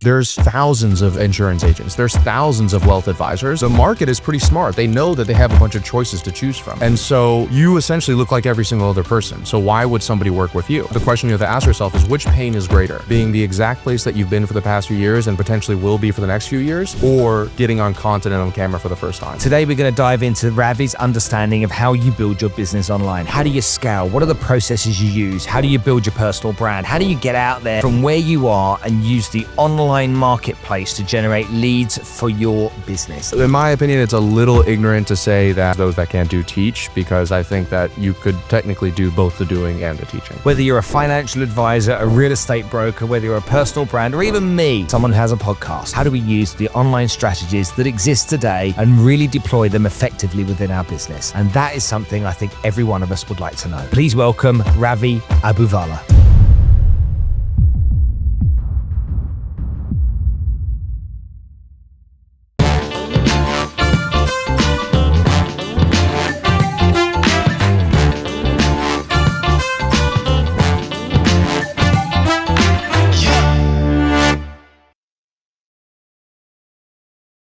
There's thousands of insurance agents. There's thousands of wealth advisors. The market is pretty smart. They know that they have a bunch of choices to choose from. And so you essentially look like every single other person. So why would somebody work with you? The question you have to ask yourself is, which pain is greater? Being the exact place that you've been for the past few years and potentially will be for the next few years, or getting on content and on camera for the first time? Today, we're going to dive into Ravi's understanding of how you build your business online. How do you scale? What are the processes you use? How do you build your personal brand? How do you get out there from where you are and use the online marketplace to generate leads for your business? In my opinion, it's a little ignorant to say that those that can't do teach, because I think that you could technically do both the doing and the teaching. Whether you're a financial advisor, a real estate broker, whether you're a personal brand, or even me, someone who has a podcast, how do we use the online strategies that exist today and really deploy them effectively within our business? And that is something I think every one of us would like to know. Please welcome Ravi Abuvala.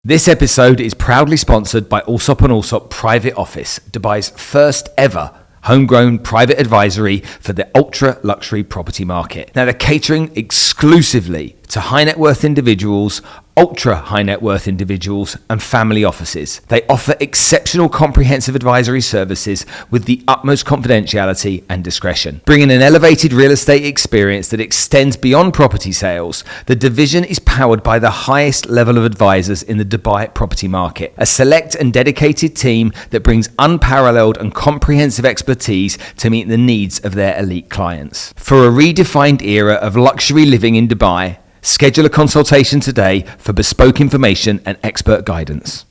This episode is proudly sponsored by Allsop & Allsop Private Office, Dubai's first ever homegrown private advisory for the ultra luxury property market. Now, they're catering exclusively to high net worth individuals, ultra high net worth individuals, and family offices. They offer exceptional comprehensive advisory services with the utmost confidentiality and discretion. Bringing an elevated real estate experience that extends beyond property sales, the division is powered by the highest level of advisors in the Dubai property market, a select and dedicated team that brings unparalleled and comprehensive expertise to meet the needs of their elite clients. For a redefined era of luxury living in Dubai, schedule a consultation today for bespoke information and expert guidance.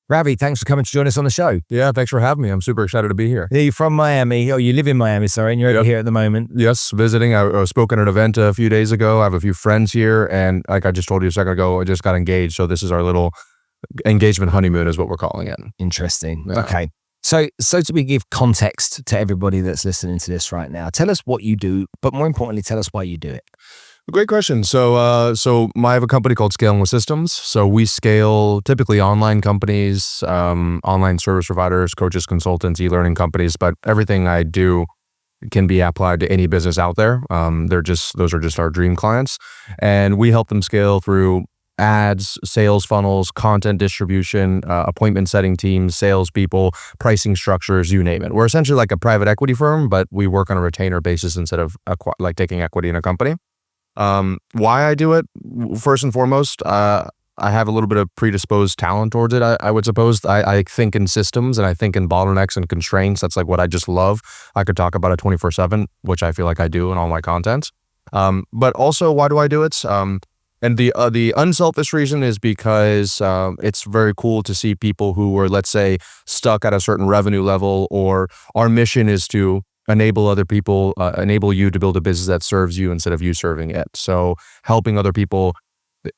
Ravi, thanks for coming to join us on the show. Yeah, thanks for having me. I'm super excited to be here. You're from Miami. Oh, you live in Miami, sorry, and you're over here at the moment. Yes, visiting. I spoke at an event a few days ago. I have a few friends here, and like I just told you a second ago, I just got engaged. So this is our little engagement honeymoon is what we're calling it. Interesting. Yeah. Okay. So to we give context to everybody that's listening to this right now, tell us what you do, but more importantly, tell us why you do it. Great question. So I have a company called Scalable Systems. So we scale typically online companies, online service providers, coaches, consultants, e-learning companies, but everything I do can be applied to any business out there. Those are just our dream clients, and we help them scale through ads, sales funnels, content distribution, appointment setting teams, salespeople, pricing structures, you name it. We're essentially like a private equity firm, but we work on a retainer basis instead of like taking equity in a company. Why I do it, first and foremost, I have a little bit of predisposed talent towards it. I would suppose I think in systems and I think in bottlenecks and constraints. That's like what I just love. I could talk about it 24/7, which I feel like I do in all my content. But also, why do I do it? And the unselfish reason is because it's very cool to see people who were, let's say, stuck at a certain revenue level, or our mission is to enable other people, enable you to build a business that serves you instead of you serving it. So helping other people,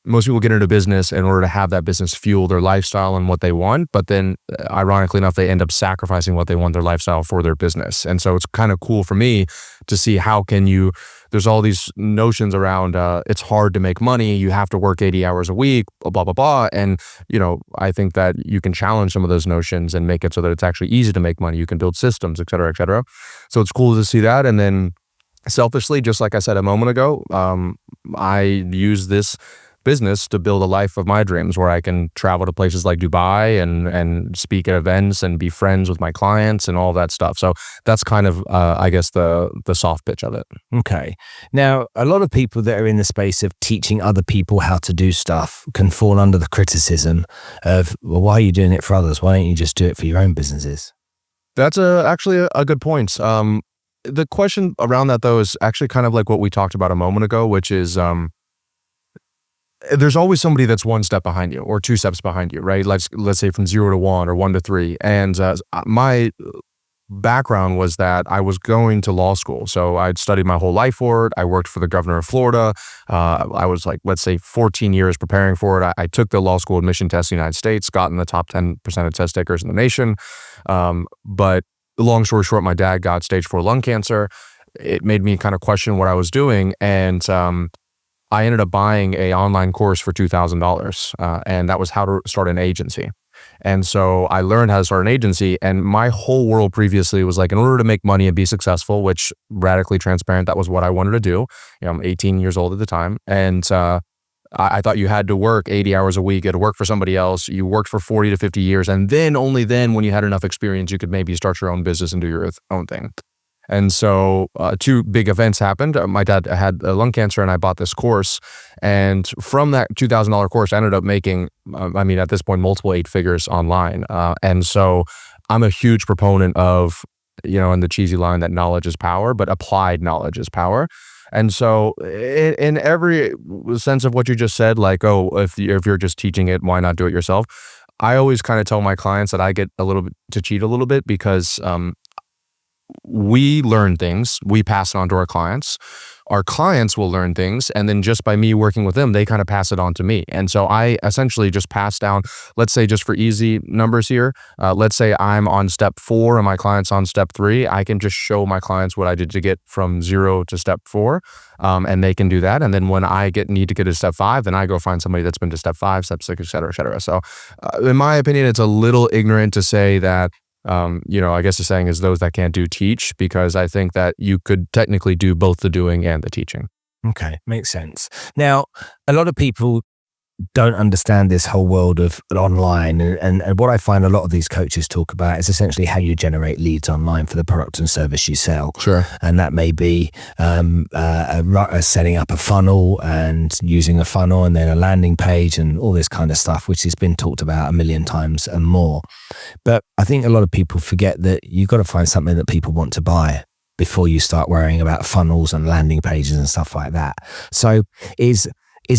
most people get into business in order to have that business fuel their lifestyle and what they want. But then ironically enough, they end up sacrificing what they want, their lifestyle, for their business. And so it's kind of cool for me to see how can you, there's all these notions around it's hard to make money. You have to work 80 hours a week, blah, blah, blah. And, I think that you can challenge some of those notions and make it so that it's actually easy to make money. You can build systems, et cetera, et cetera. So it's cool to see that. And then selfishly, just like I said a moment ago, I use this business to build a life of my dreams where I can travel to places like Dubai and speak at events and be friends with my clients and all that stuff. So that's kind of, I guess, the soft pitch of it. Okay. Now, a lot of people that are in the space of teaching other people how to do stuff can fall under the criticism of, well, why are you doing it for others? Why don't you just do it for your own businesses? That's actually a good point. The question around that, though, is actually kind of like what we talked about a moment ago, which is there's always somebody that's one step behind you or two steps behind you, right? Let's say from 0 to 1 or 1 to 3. And my background was that I was going to law school. So I'd studied my whole life for it. I worked for the governor of Florida. I was like, let's say 14 years preparing for it. I took the law school admission test in the United States, got in the top 10% of test takers in the nation. But long story short, my dad got stage 4 lung cancer. It made me kind of question what I was doing. And I ended up buying a online course for $2,000, and that was how to start an agency. And so I learned how to start an agency, and my whole world previously was like, in order to make money and be successful, which radically transparent, that was what I wanted to do. I'm 18 years old at the time. And I thought you had to work 80 hours a week, you had to work for somebody else. You worked for 40 to 50 years. And then only then, when you had enough experience, you could maybe start your own business and do your own thing. And so two big events happened. My dad had lung cancer, and I bought this course. And from that $2,000 course, I ended up making, at this point, multiple 8 figures online. And so I'm a huge proponent of, in the cheesy line that knowledge is power, but applied knowledge is power. And so in every sense of what you just said, like, oh, if you're just teaching it, why not do it yourself? I always kind of tell my clients that I get a little bit to cheat a little bit, because we learn things, we pass it on to our clients. Our clients will learn things, and then just by me working with them, they kind of pass it on to me. And so I essentially just pass down, let's say, just for easy numbers here, let's say I'm on step 4 and my client's on step 3. I can just show my clients what I did to get from 0 to step 4, and they can do that. And then when I need to get to step 5, then I go find somebody that's been to step 5, step 6, et cetera, et cetera. So in my opinion, it's a little ignorant to say that I guess the saying is those that can't do teach, because I think that you could technically do both the doing and the teaching. Okay, makes sense. Now, a lot of people don't understand this whole world of online, and what I find a lot of these coaches talk about is essentially how you generate leads online for the product and service you sell. Sure. And that may be setting up a funnel and using a funnel and then a landing page and all this kind of stuff, which has been talked about a million times and more. But I think a lot of people forget that you've got to find something that people want to buy before you start worrying about funnels and landing pages and stuff like that. So is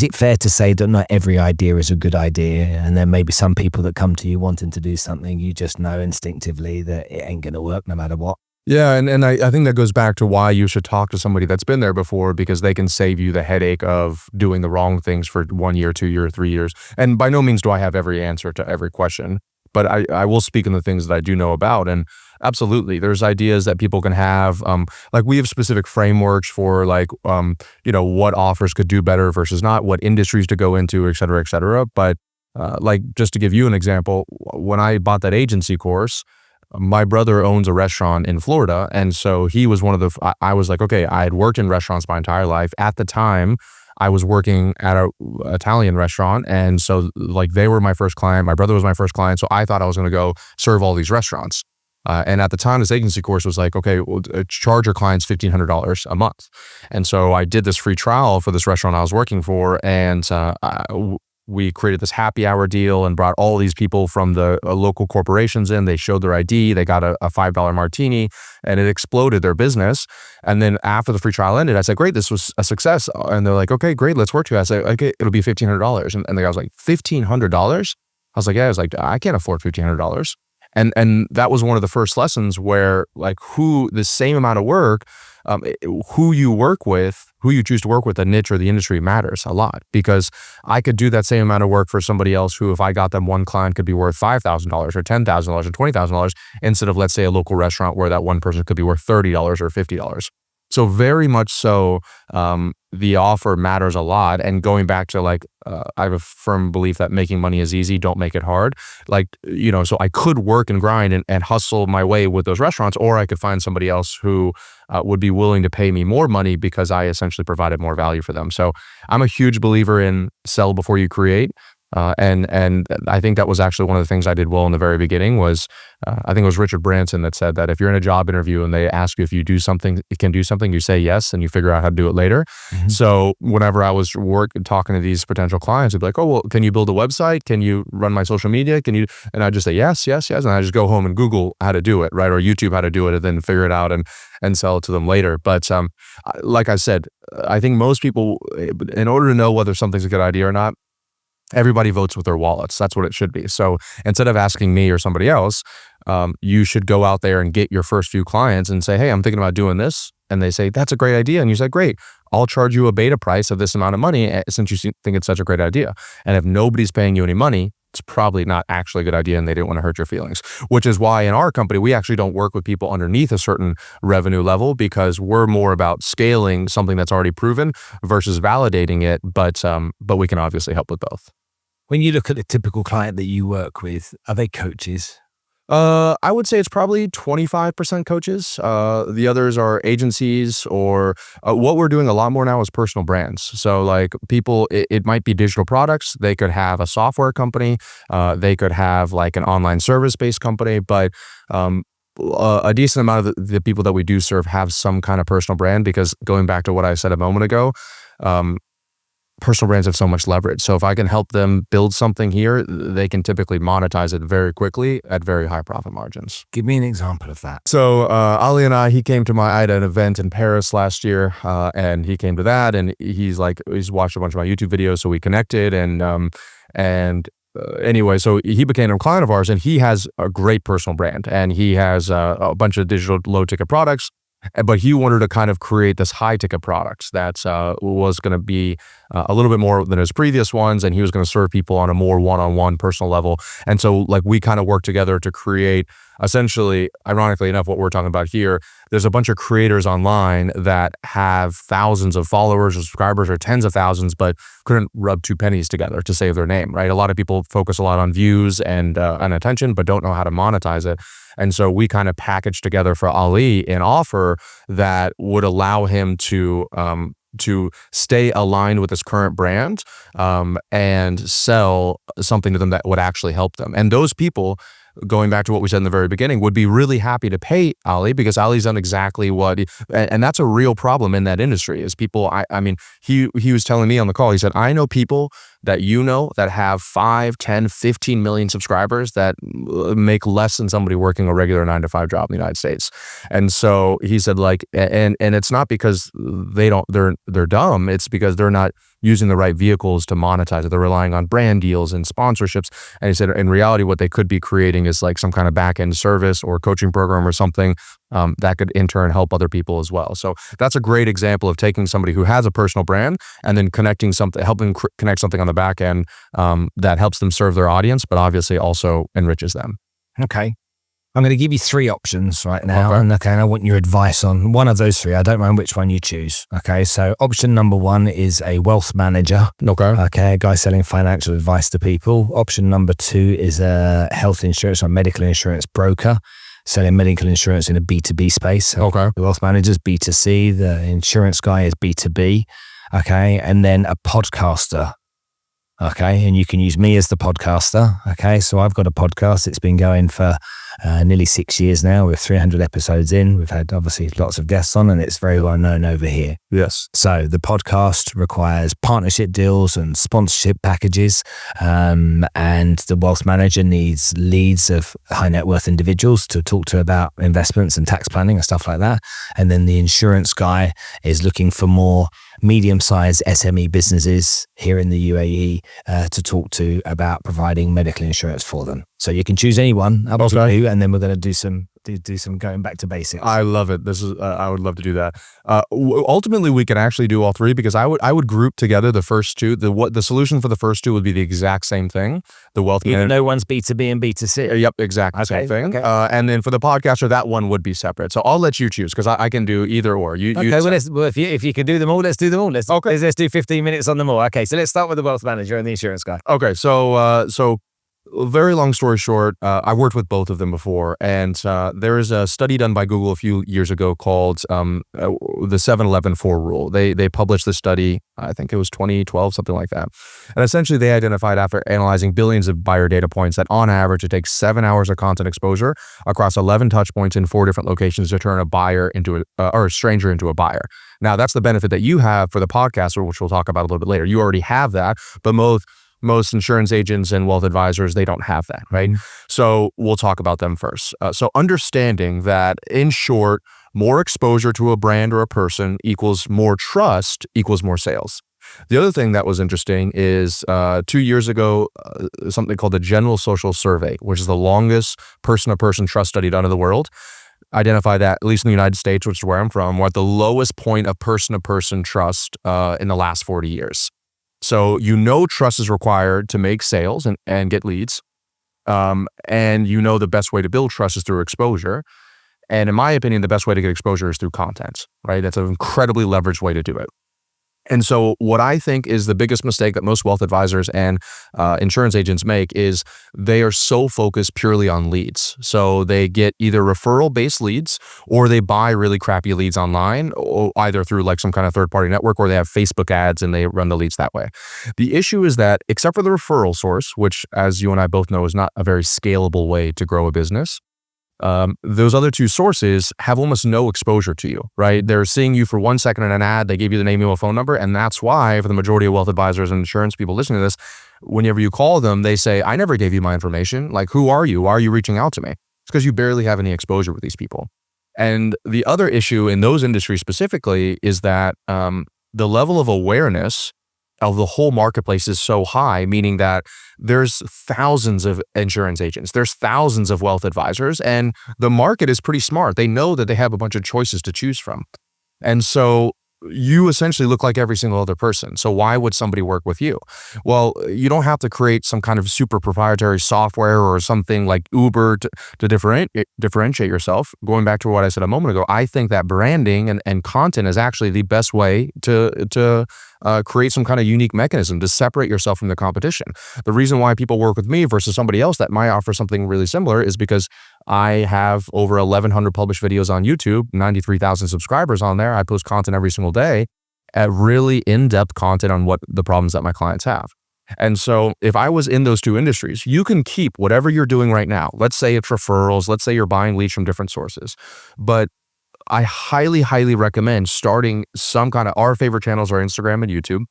it fair to say that not every idea is a good idea, and there may be some people that come to you wanting to do something you just know instinctively that it ain't going to work no matter what? Yeah, and I think that goes back to why you should talk to somebody that's been there before, because they can save you the headache of doing the wrong things for 1 year, 2 years, 3 years. And by no means do I have every answer to every question, but I will speak in the things that I do know about. And absolutely, there's ideas that people can have. Like, we have specific frameworks for what offers could do better versus not, what industries to go into, et cetera, et cetera. But just to give you an example, when I bought that agency course, my brother owns a restaurant in Florida. And so he was one of the, I was like, okay, I had worked in restaurants my entire life. At the time, I was working at an Italian restaurant. And so they were my first client. My brother was my first client. So I thought I was going to go serve all these restaurants. And at the time, this agency course was like, okay, well, charge your clients $1,500 a month. And so I did this free trial for this restaurant I was working for. And we created this happy hour deal and brought all these people from the local corporations in. They showed their ID. They got a $5 martini, and it exploded their business. And then after the free trial ended, I said, great, this was a success. And they're like, okay, great, let's work together. I said, okay, it'll be $1,500. And the guy was like, $1,500? I was like, yeah. I was like, I can't afford $1,500. And that was one of the first lessons where the same amount of work, who you work with, who you choose to work with, the niche or the industry matters a lot, because I could do that same amount of work for somebody else who, if I got them one client, could be worth $5,000 or $10,000 or $20,000 instead of, let's say, a local restaurant where that one person could be worth $30 or $50. So very much so, the offer matters a lot. And going back to I have a firm belief that making money is easy, don't make it hard. So I could work and grind and hustle my way with those restaurants, or I could find somebody else who would be willing to pay me more money because I essentially provided more value for them. So I'm a huge believer in sell before you create. And I think that was actually one of the things I did well in the very beginning was, I think it was Richard Branson that said that if you're in a job interview and they ask you if you can do something, you say yes, and you figure out how to do it later. Mm-hmm. So whenever I was talking to these potential clients, they'd be like, oh, well, can you build a website? Can you run my social media? Can you? And I just say, yes. And I just go home and Google how to do it, right? Or YouTube how to do it, and then figure it out and sell it to them later. But like I said, I think most people, in order to know whether something's a good idea or not, everybody votes with their wallets. That's what it should be. So instead of asking me or somebody else, you should go out there and get your first few clients and say, hey, I'm thinking about doing this. And they say, that's a great idea. And you say, great, I'll charge you a beta price of this amount of money since you think it's such a great idea. And if nobody's paying you any money, it's probably not actually a good idea and they didn't want to hurt your feelings, which is why in our company, we actually don't work with people underneath a certain revenue level because we're more about scaling something that's already proven versus validating it. But we can obviously help with both. When you look at the typical client that you work with, are they coaches? I would say it's probably 25% coaches. The others are agencies or what we're doing a lot more now is personal brands. So like people, it might be digital products. They could have a software company. They could have like an online service-based company, but a decent amount of the people that we do serve have some kind of personal brand because going back to what I said a moment ago, personal brands have so much leverage. So if I can help them build something here, they can typically monetize it very quickly at very high profit margins. Give me an example of that. So Ali and I, he came to I had an event in Paris last year, and he came to that, and he's watched a bunch of my YouTube videos, so we connected, anyway, so he became a client of ours, and he has a great personal brand, and he has a bunch of digital low-ticket products. But he wanted to kind of create this high-ticket product that was going to be a little bit more than his previous ones, and he was going to serve people on a more one-on-one personal level. And so, like, we kind of worked together to create, essentially, ironically enough, what we're talking about here. There's a bunch of creators online that have thousands of followers or subscribers or tens of thousands, but couldn't rub two pennies together to save their name, right? A lot of people focus a lot on views and attention, but don't know how to monetize it. And so we kind of packaged together for Ali an offer that would allow him to stay aligned with his current brand and sell something to them that would actually help them. And those people, going back to what we said in the very beginning, would be really happy to pay Ali because Ali's done exactly what, and that's a real problem in that industry is people, I mean, he was telling me on the call, he said, I know people that that have 5, 10, 15 million subscribers that make less than somebody working a regular 9-to-5 job in the United States. And so he said like, and it's not because they're dumb. It's because they're not using the right vehicles to monetize it. They're relying on brand deals and sponsorships. And he said, in reality, what they could be creating is like some kind of back-end service or coaching program or something that could in turn help other people as well. So that's a great example of taking somebody who has a personal brand and then helping connect something on the back end that helps them serve their audience, but obviously also enriches them. Okay. I'm going to give you 3 options right now. Okay. And I want your advice on one of those 3. I don't mind which one you choose. Okay. So option number 1 is a wealth manager. Okay. A guy selling financial advice to people. Option number 2 is a health insurance or medical insurance broker selling medical insurance in a B2B space. So the wealth manager's B2C. The insurance guy is B2B. Okay. And then a podcaster. Okay. And you can use me as the podcaster. Okay. So I've got a podcast. It's been going for nearly 6 years now. We're 300 episodes in. We've had obviously lots of guests on and it's very well known over here. Yes. So the podcast requires partnership deals and sponsorship packages. And the wealth manager needs leads of high net worth individuals to talk to about investments and tax planning and stuff like that. And then the insurance guy is looking for more medium-sized SME businesses here in the UAE to talk to about providing medical insurance for them. So you can choose any one, up to you, and then we're going to do some going back to basics. I love it. This is I would love to do that. Ultimately, we can actually do all 3 because I would group together the first 2. The solution for the first 2 would be the exact same thing. The wealth even though one's B2B and B2C. Yep, exactly same thing. Okay. And then for the podcaster, that one would be separate. So I'll let you choose because I can do either or. If you can do them all, let's do them all. Let's do 15 minutes on them all. Okay, so let's start with the wealth manager and the insurance guy. Okay, so very long story short, I worked with both of them before, and there is a study done by Google a few years ago called the 7-11-4 rule. They published this study, I think it was 2012, something like that. And essentially they identified after analyzing billions of buyer data points that on average it takes 7 hours of content exposure across 11 touch points in 4 different locations to turn a buyer into or a stranger into a buyer. Now that's the benefit that you have for the podcaster, which we'll talk about a little bit later. You already have that, but most insurance agents and wealth advisors, they don't have that, right? So we'll talk about them first. So understanding that, in short, more exposure to a brand or a person equals more trust equals more sales. The other thing that was interesting is 2 years ago, something called the General Social Survey, which is the longest person-to-person trust study done in the world, identified that, at least in the United States, which is where I'm from, we're at the lowest point of person-to-person trust in the last 40 years. So trust is required to make sales and get leads. And the best way to build trust is through exposure. And in my opinion, the best way to get exposure is through content, right? That's an incredibly leveraged way to do it. And so what I think is the biggest mistake that most wealth advisors and insurance agents make is they are so focused purely on leads. So they get either referral-based leads or they buy really crappy leads online, or either through like some kind of third-party network, or they have Facebook ads and they run the leads that way. The issue is that except for the referral source, which as you and I both know is not a very scalable way to grow a business, those other two sources have almost no exposure to you, right? They're seeing you for 1 second in an ad, they give you the name, email, phone number, and that's why for the majority of wealth advisors and insurance people listening to this, whenever you call them, they say, I never gave you my information. Like, who are you? Why are you reaching out to me? It's because you barely have any exposure with these people. And the other issue in those industries specifically is that the level of awareness of the whole marketplace is so high, meaning that there's thousands of insurance agents, there's thousands of wealth advisors, and the market is pretty smart. They know that they have a bunch of choices to choose from. And so you essentially look like every single other person. So why would somebody work with you? Well, you don't have to create some kind of super proprietary software or something like Uber to differentiate yourself. Going back to what I said a moment ago, I think that branding and content is actually the best way to create some kind of unique mechanism to separate yourself from the competition. The reason why people work with me versus somebody else that might offer something really similar is because I have over 1,100 published videos on YouTube, 93,000 subscribers on there. I post content every single day, at really in-depth content on what the problems that my clients have. And so if I was in those two industries, you can keep whatever you're doing right now. Let's say it's referrals. Let's say you're buying leads from different sources. But I highly, highly recommend starting some kind of, our favorite channels are Instagram and YouTube,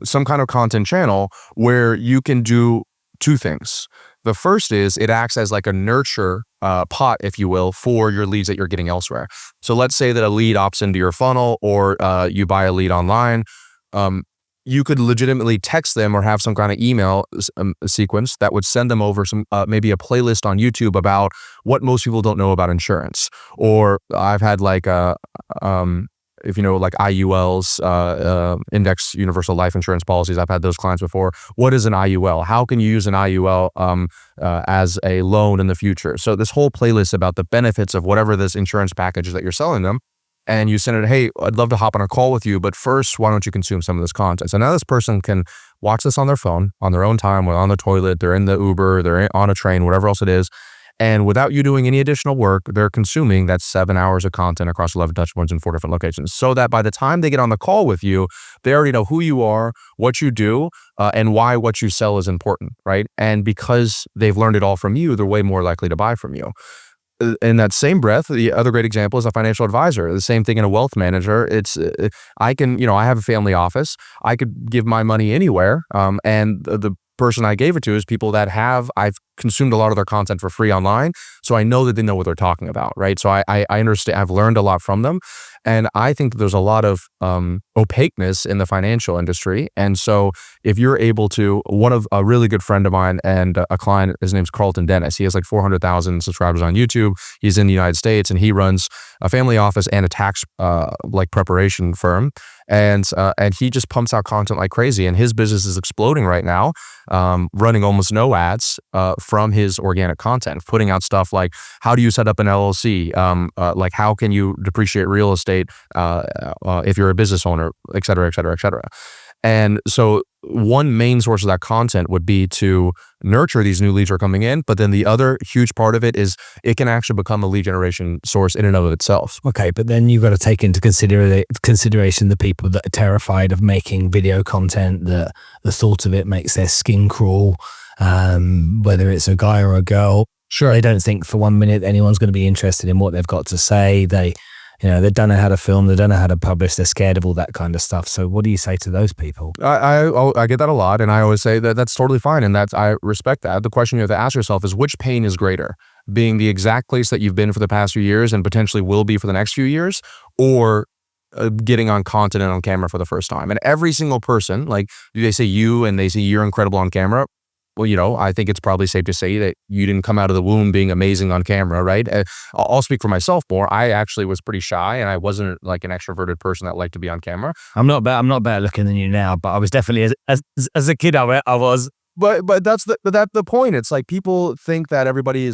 some kind of content channel where you can do two things. The first is it acts as like a nurture pot, if you will, for your leads that you're getting elsewhere. So let's say that a lead opts into your funnel, or you buy a lead online. You could legitimately text them or have some kind of email sequence that would send them over some maybe a playlist on YouTube about what most people don't know about insurance. Or I've had like if you know, like IULs, index universal life insurance policies. I've had those clients before. What is an IUL? How can you use an IUL as a loan in the future? So this whole playlist about the benefits of whatever this insurance package is that you're selling them. And you send it, hey, I'd love to hop on a call with you, but first, why don't you consume some of this content? So now this person can watch this on their phone, on their own time, or on the toilet, they're in the Uber, they're on a train, whatever else it is. And without you doing any additional work, they're consuming that 7 hours of content across 11 touch points in 4 different locations. So that by the time they get on the call with you, they already know who you are, what you do, and why what you sell is important, right? And because they've learned it all from you, they're way more likely to buy from you. In that same breath, the other great example is a financial advisor. The same thing in a wealth manager. It's I can, I have a family office. I could give my money anywhere, and the person I gave it to is people that I've consumed a lot of their content for free online, so I know that they know what they're talking about, right? So I understand. I've learned a lot from them, and I think that there's a lot of opaqueness in the financial industry. And so if you're able to, a really good friend of mine and a client, his name's Carlton Dennis. He has like 400,000 subscribers on YouTube. He's in the United States, and he runs a family office and a tax preparation firm. And he just pumps out content like crazy, and his business is exploding right now, running almost no ads from his organic content, putting out stuff like how do you set up an LLC, like how can you depreciate real estate if you're a business owner, et cetera, et cetera, et cetera. And so one main source of that content would be to nurture these new leads that are coming in. But then the other huge part of it is it can actually become a lead generation source in and of itself. Okay, but then you've got to take into consideration the people that are terrified of making video content, that the thought of it makes their skin crawl, whether it's a guy or a girl. Sure. They don't think for 1 minute anyone's going to be interested in what they've got to say. They don't know how to film, they don't know how to publish, they're scared of all that kind of stuff. So what do you say to those people? I get that a lot, and I always say that that's totally fine, and I respect that. The question you have to ask yourself is, which pain is greater? Being the exact place that you've been for the past few years and potentially will be for the next few years, or getting on content and on camera for the first time? And every single person, like they say you and they say you're incredible on camera, well, I think it's probably safe to say that you didn't come out of the womb being amazing on camera, right? I'll speak for myself more. I actually was pretty shy, and I wasn't like an extroverted person that liked to be on camera. I'm not better looking than you now, but I was definitely as a kid. I was. But that's the point. It's like people think that everybody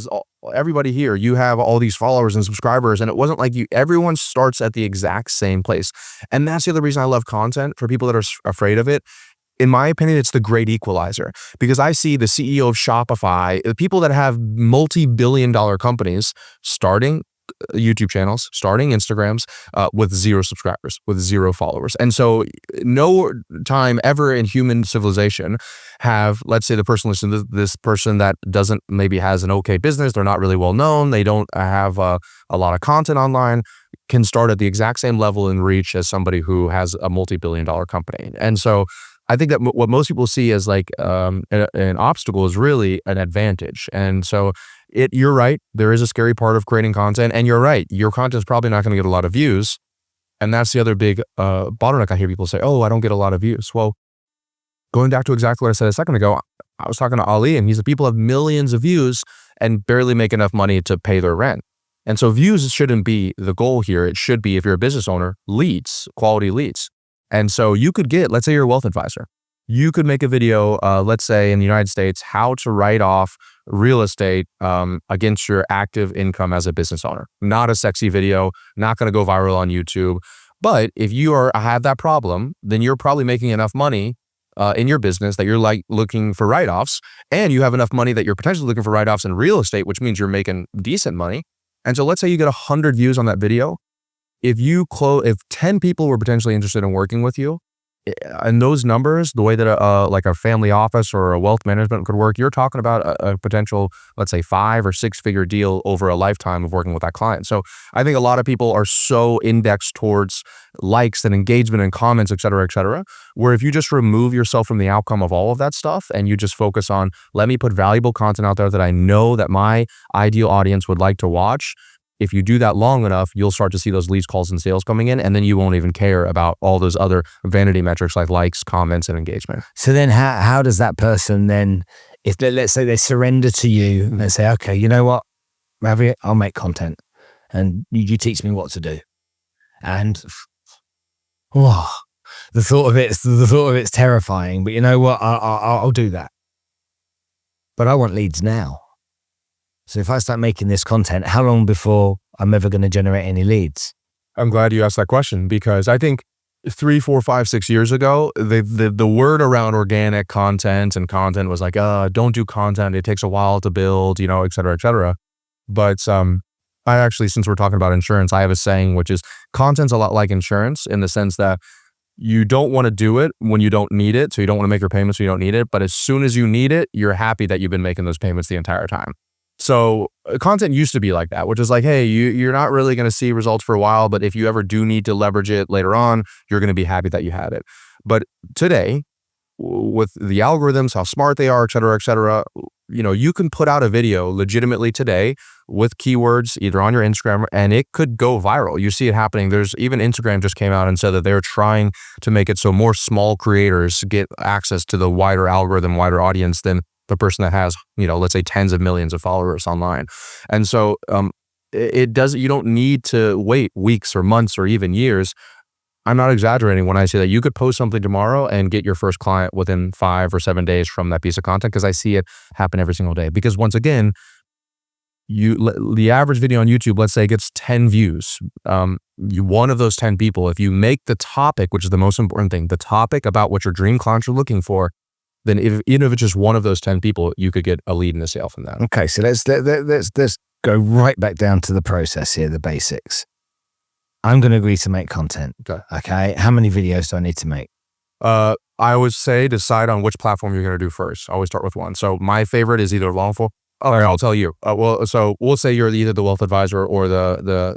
here, you have all these followers and subscribers, and it wasn't like everyone starts at the exact same place. And that's the other reason I love content for people that are afraid of it. In my opinion, it's the great equalizer, because I see the CEO of Shopify, the people that have multi-billion-dollar companies starting YouTube channels, starting Instagrams with 0 subscribers, with 0 followers. And so no time ever in human civilization have, let's say the person listening to this person that doesn't, maybe has an okay business, they're not really well known, they don't have a lot of content online, can start at the exact same level and reach as somebody who has a multi-billion-dollar company. And so I think that what most people see as like an obstacle is really an advantage. And so you're right, there is a scary part of creating content, and you're right, your content is probably not going to get a lot of views. And that's the other big bottleneck. I hear people say, oh, I don't get a lot of views. Well, going back to exactly what I said a second ago, I was talking to Ali, and he said people have millions of views and barely make enough money to pay their rent. And so views shouldn't be the goal here. It should be, if you're a business owner, leads, quality leads. And so you could get, let's say you're a wealth advisor. You could make a video, let's say in the United States, how to write off real estate against your active income as a business owner. Not a sexy video, not going to go viral on YouTube. But if you have that problem, then you're probably making enough money in your business that you're like looking for write-offs, and you have enough money that you're potentially looking for write-offs in real estate, which means you're making decent money. And so let's say you get 100 views on that video. If 10 people were potentially interested in working with you, and those numbers, the way that like a family office or a wealth management could work, you're talking about a potential, let's say 5 or 6 figure deal over a lifetime of working with that client. So I think a lot of people are so indexed towards likes and engagement and comments, et cetera, where if you just remove yourself from the outcome of all of that stuff and you just focus on, let me put valuable content out there that I know that my ideal audience would like to watch. If you do that long enough, you'll start to see those leads, calls, and sales coming in, and then you won't even care about all those other vanity metrics like likes, comments, and engagement. So then how does that person then, if let's say they surrender to you and say, okay, you know what, Ravi, I'll make content and you teach me what to do. And the thought of it's terrifying, but you know what, I'll do that. But I want leads now. So if I start making this content, how long before I'm ever going to generate any leads? I'm glad you asked that question, because I think 3, 4, 5, 6 years ago, the word around organic content and content was like, don't do content. It takes a while to build, et cetera. But I actually, since we're talking about insurance, I have a saying, which is content's a lot like insurance in the sense that you don't want to do it when you don't need it. So you don't want to make your payments when you don't need it. But as soon as you need it, you're happy that you've been making those payments the entire time. So content used to be like that, which is like, hey, you're not really going to see results for a while, but if you ever do need to leverage it later on, you're going to be happy that you had it. But today, with the algorithms, how smart they are, et cetera, you can put out a video legitimately today with keywords either on your Instagram, and it could go viral. You see it happening. There's even Instagram just came out and said that they're trying to make it so more small creators get access to the wider algorithm, wider audience than the person that has, let's say tens of millions of followers online. And so you don't need to wait weeks or months or even years. I'm not exaggerating when I say that you could post something tomorrow and get your first client within 5 or 7 days from that piece of content, because I see it happen every single day. Because once again, the average video on YouTube, let's say, gets 10 views. One of those 10 people, if you make the topic, which is the most important thing, the topic about what your dream clients are looking for, then even if it's just one of those 10 people, you could get a lead and a sale from that. Okay, so let's go right back down to the process here, the basics. I'm going to agree to make content. Okay. How many videos do I need to make? I would say decide on which platform you're going to do first. I always start with one. So my favorite is either long form. Oh, I'll tell you. So we'll say you're either the wealth advisor or the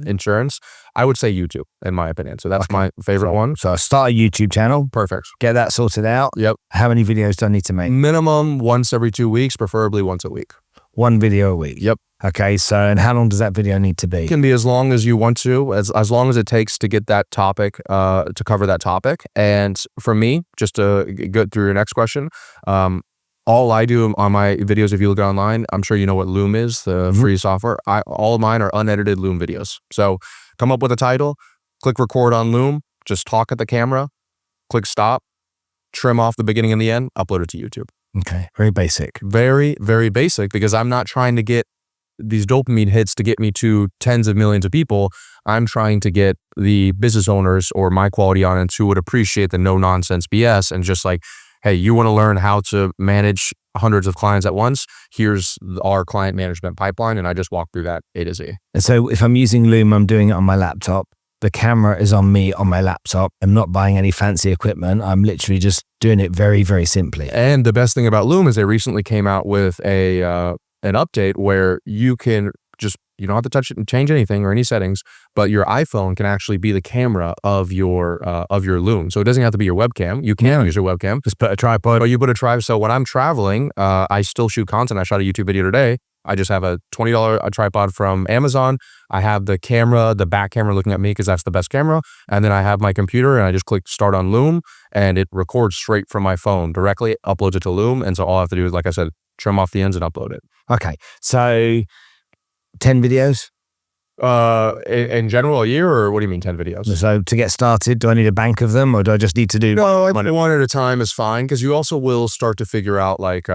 insurance. I would say YouTube, in my opinion. So that's my favorite one. So I start a YouTube channel. Perfect. Get that sorted out. Yep. How many videos do I need to make? Minimum once every 2 weeks, preferably once a week. 1 video a week. Yep. Okay. So, and how long does that video need to be? It can be as long as you want to, as long as it takes to get that topic, to cover that topic. And for me, just to go through your next question, all I do on my videos, if you look online, I'm sure you know what Loom is, the free software. All of mine are unedited Loom videos. So come up with a title, click record on Loom, just talk at the camera, click stop, trim off the beginning and the end, upload it to YouTube. Okay, very basic. Very, very basic, because I'm not trying to get these dopamine hits to get me to tens of millions of people. I'm trying to get the business owners or my quality audience who would appreciate the no nonsense BS and just like, hey, you want to learn how to manage hundreds of clients at once? Here's our client management pipeline. And I just walk through that A to Z. And so if I'm using Loom, I'm doing it on my laptop. The camera is on me on my laptop. I'm not buying any fancy equipment. I'm literally just doing it very, very simply. And the best thing about Loom is they recently came out with an update where you can just, you don't have to touch it and change anything or any settings, but your iPhone can actually be the camera of your Loom. So it doesn't have to be your webcam. You can use your webcam. Just put a tripod. Or you put a tripod. So when I'm traveling, I still shoot content. I shot a YouTube video today. I just have a $20 tripod from Amazon. I have the camera, the back camera looking at me because that's the best camera. And then I have my computer and I just click start on Loom and it records straight from my phone directly, uploads it to Loom. And so all I have to do is, like I said, trim off the ends and upload it. Okay. So 10 videos? In general, a year, or what do you mean 10 videos? So to get started, do I need a bank of them or do I just need to do? No, I think one at a time is fine, because you also will start to figure out like,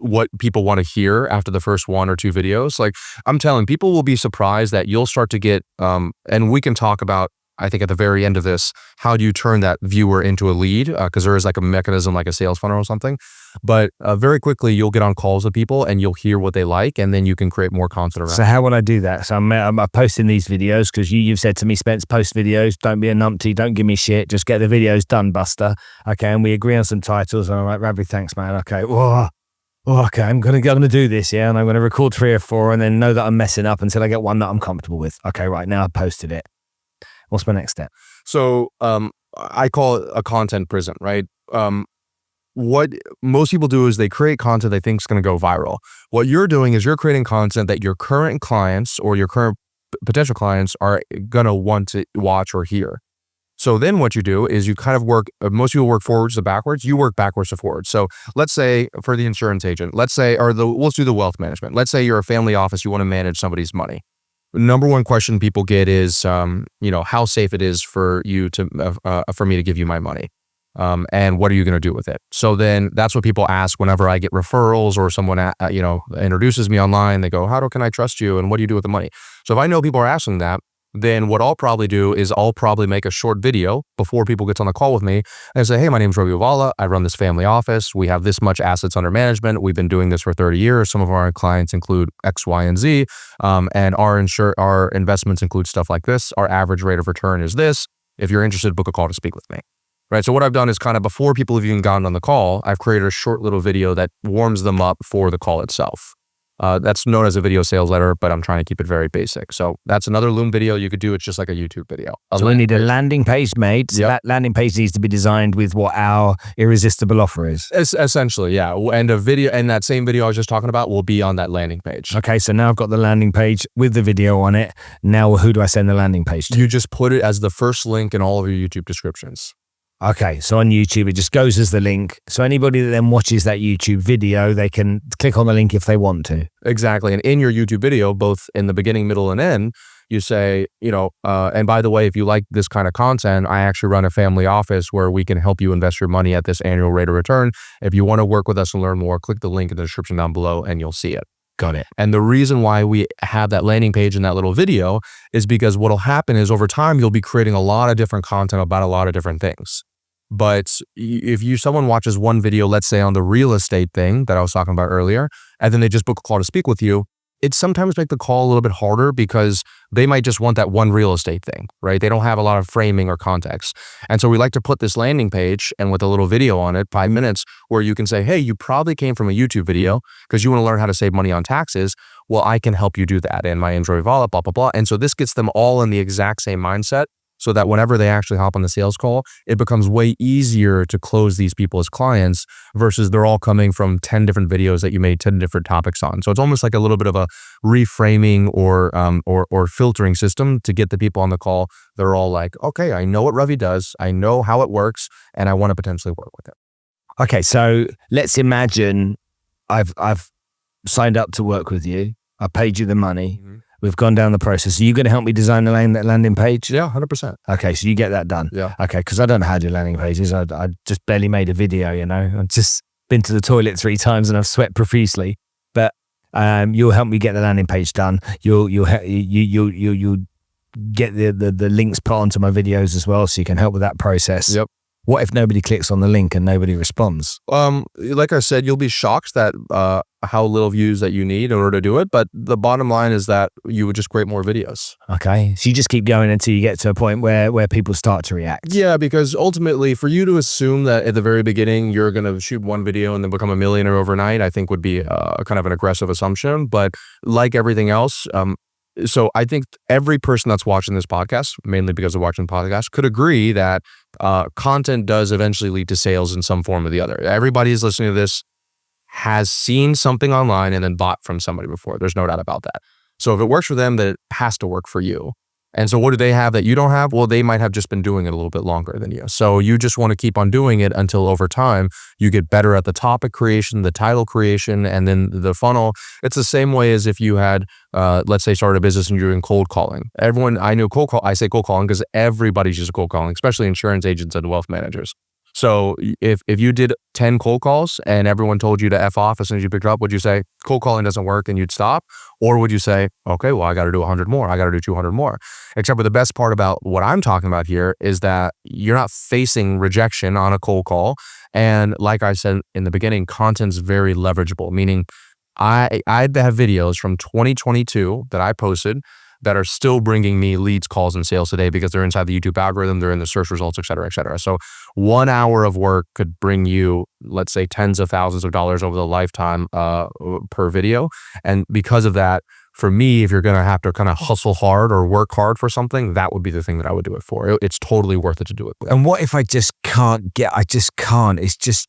what people want to hear after the first 1 or 2 videos. Like I'm telling people will be surprised that you'll start to get, and we can talk about, I think at the very end of this, how do you turn that viewer into a lead? Because there is like a mechanism, like a sales funnel or something. But very quickly, you'll get on calls with people and you'll hear what they like, and then you can create more content around. So how will I do that? So I'm posting these videos because you've said to me, Spence, post videos. Don't be a numpty. Don't give me shit. Just get the videos done, Buster. Okay, and we agree on some titles. And I'm like, Ravi, thanks, man. Okay, whoa. Okay, I'm gonna do this, yeah, and I'm gonna record 3 or 4, and then know that I'm messing up until I get one that I'm comfortable with. Okay, right now I've posted it. What's my next step? So I call it a content prison, right? What most people do is they create content they think is going to go viral. What you're doing is you're creating content that your current clients or your current potential clients are going to want to watch or hear. So then what you do is you kind of work, most people work forwards to backwards, you work backwards to forwards. So let's say for the insurance agent, let's say, let's do the wealth management. Let's say you're a family office, you want to manage somebody's money. Number one question people get is, how safe it is for you to, for me to give you my money. And what are you going to do with it? So then that's what people ask whenever I get referrals or someone, introduces me online. They go, can I trust you? And what do you do with the money? So if I know people are asking that, then what I'll probably do is I'll probably make a short video before people get on the call with me and say, hey, my name is Ravi Abuvala. I run this family office. We have this much assets under management. We've been doing this for 30 years. Some of our clients include X, Y, and Z. And our investments include stuff like this. Our average rate of return is this. If you're interested, book a call to speak with me. Right. So what I've done is kind of before people have even gotten on the call, I've created a short little video that warms them up for the call itself. That's known as a video sales letter, but I'm trying to keep it very basic. So that's another Loom video you could do. It's just like a YouTube video. So we need a landing page made. So that landing page needs to be designed with what our irresistible offer is. Essentially, yeah. And a video, and that same video I was just talking about will be on that landing page. Okay, so now I've got the landing page with the video on it. Now who do I send the landing page to? You just put it as the first link in all of your YouTube descriptions. Okay, so on YouTube, it just goes as the link. So anybody that then watches that YouTube video, they can click on the link if they want to. Exactly. And in your YouTube video, both in the beginning, middle, and end, you say, and by the way, if you like this kind of content, I actually run a family office where we can help you invest your money at this annual rate of return. If you want to work with us and learn more, click the link in the description down below and you'll see it. Got it. And the reason why we have that landing page in that little video is because what'll happen is over time, you'll be creating a lot of different content about a lot of different things. But if someone watches one video, let's say on the real estate thing that I was talking about earlier, and then they just book a call to speak with you, it sometimes makes the call a little bit harder because they might just want that one real estate thing, right? They don't have a lot of framing or context. And so we like to put this landing page and with a little video on it, 5 minutes, where you can say, hey, you probably came from a YouTube video because you want to learn how to save money on taxes. Well, I can help you do that. And my name's Ravi Abuvala, blah, blah, blah. And so this gets them all in the exact same mindset, so that whenever they actually hop on the sales call, it becomes way easier to close these people as clients versus they're all coming from 10 different videos that you made 10 different topics on. So it's almost like a little bit of a reframing or filtering system to get the people on the call. They're all like, okay, I know what Ravi does. I know how it works, and I want to potentially work with it. Okay, so let's imagine I've signed up to work with you. I paid you the money. Mhm. We've gone down the process. Are you going to help me design the landing page? Yeah, 100%. Okay, so you get that done. Yeah. Okay, because I don't know how to do landing pages. I just barely made a video, I've just been to the toilet 3 times and I've sweat profusely. But you'll help me get the landing page done. You'll get the links put onto my videos as well, so you can help with that process. Yep. What if nobody clicks on the link and nobody responds? Like I said, you'll be shocked that how little views that you need in order to do it. But the bottom line is that you would just create more videos. Okay, so you just keep going until you get to a point where people start to react. Yeah, because ultimately, for you to assume that at the very beginning you're going to shoot one video and then become a millionaire overnight, I think would be kind of an aggressive assumption. But like everything else, so I think every person that's watching this podcast, mainly because they're watching the podcast, could agree that content does eventually lead to sales in some form or the other. Everybody who's listening to this has seen something online and then bought from somebody before. There's no doubt about that. So if it works for them, then it has to work for you. And so what do they have that you don't have? Well, they might have just been doing it a little bit longer than you. So you just want to keep on doing it until over time you get better at the topic creation, the title creation, and then the funnel. It's the same way as if you had, let's say, started a business and you're doing cold calling. Everyone, I know cold call. I say cold calling because everybody's just cold calling, especially insurance agents and wealth managers. So if you did 10 cold calls and everyone told you to F off as soon as you picked up, would you say cold calling doesn't work and you'd stop? Or would you say, okay, well, I got to do 100 more. I got to do 200 more. Except for the best part about what I'm talking about here is that you're not facing rejection on a cold call. And like I said in the beginning, content's very leverageable, meaning I have videos from 2022 that I posted that are still bringing me leads, calls, and sales today because they're inside the YouTube algorithm, they're in the search results, et cetera, et cetera. So 1 hour of work could bring you, let's say, tens of thousands of dollars over the lifetime per video. And because of that, for me, if you're going to have to kind of hustle hard or work hard for something, that would be the thing that I would do it for. It's totally worth it to do it with. And what if I just can't it's just,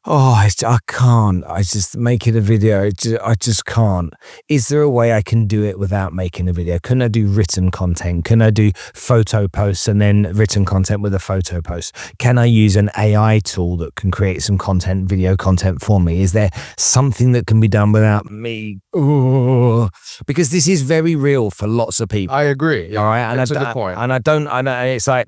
I can't. I just make it a video. I just can't. Is there a way I can do it without making a video? Can I do written content? Can I do photo posts and then written content with a photo post? Can I use an AI tool that can create some content, video content for me? Is there something that can be done without me? Ooh. Because this is very real for lots of people. I agree. All right. And that's a good point. And I know it's like,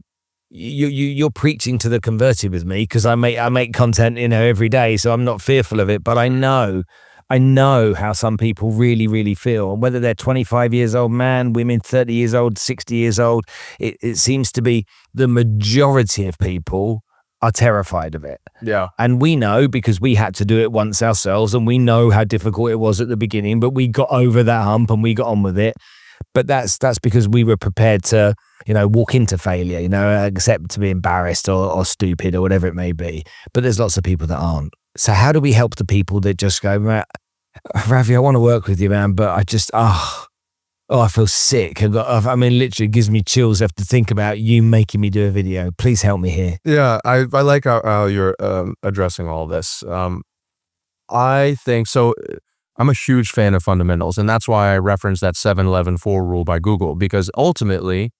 you're preaching to the converted with me because I make content, every day, so I'm not fearful of it. But I know how some people really, really feel, and whether they're 25 years old, man, women, 30 years old, 60 years old, it seems to be the majority of people are terrified of it. Yeah. And we know because we had to do it once ourselves, and we know how difficult it was at the beginning, but we got over that hump and we got on with it. But that's because we were prepared to, walk into failure, accept to be embarrassed or stupid or whatever it may be. But there's lots of people that aren't. So how do we help the people that just go, Ravi, I want to work with you, man, but I just, I feel sick. Literally it gives me chills after think about you making me do a video. Please help me here. Yeah, I like how you're addressing all this. I think so. I'm a huge fan of fundamentals, and that's why I referenced that 7-11-4 rule by Google, because ultimately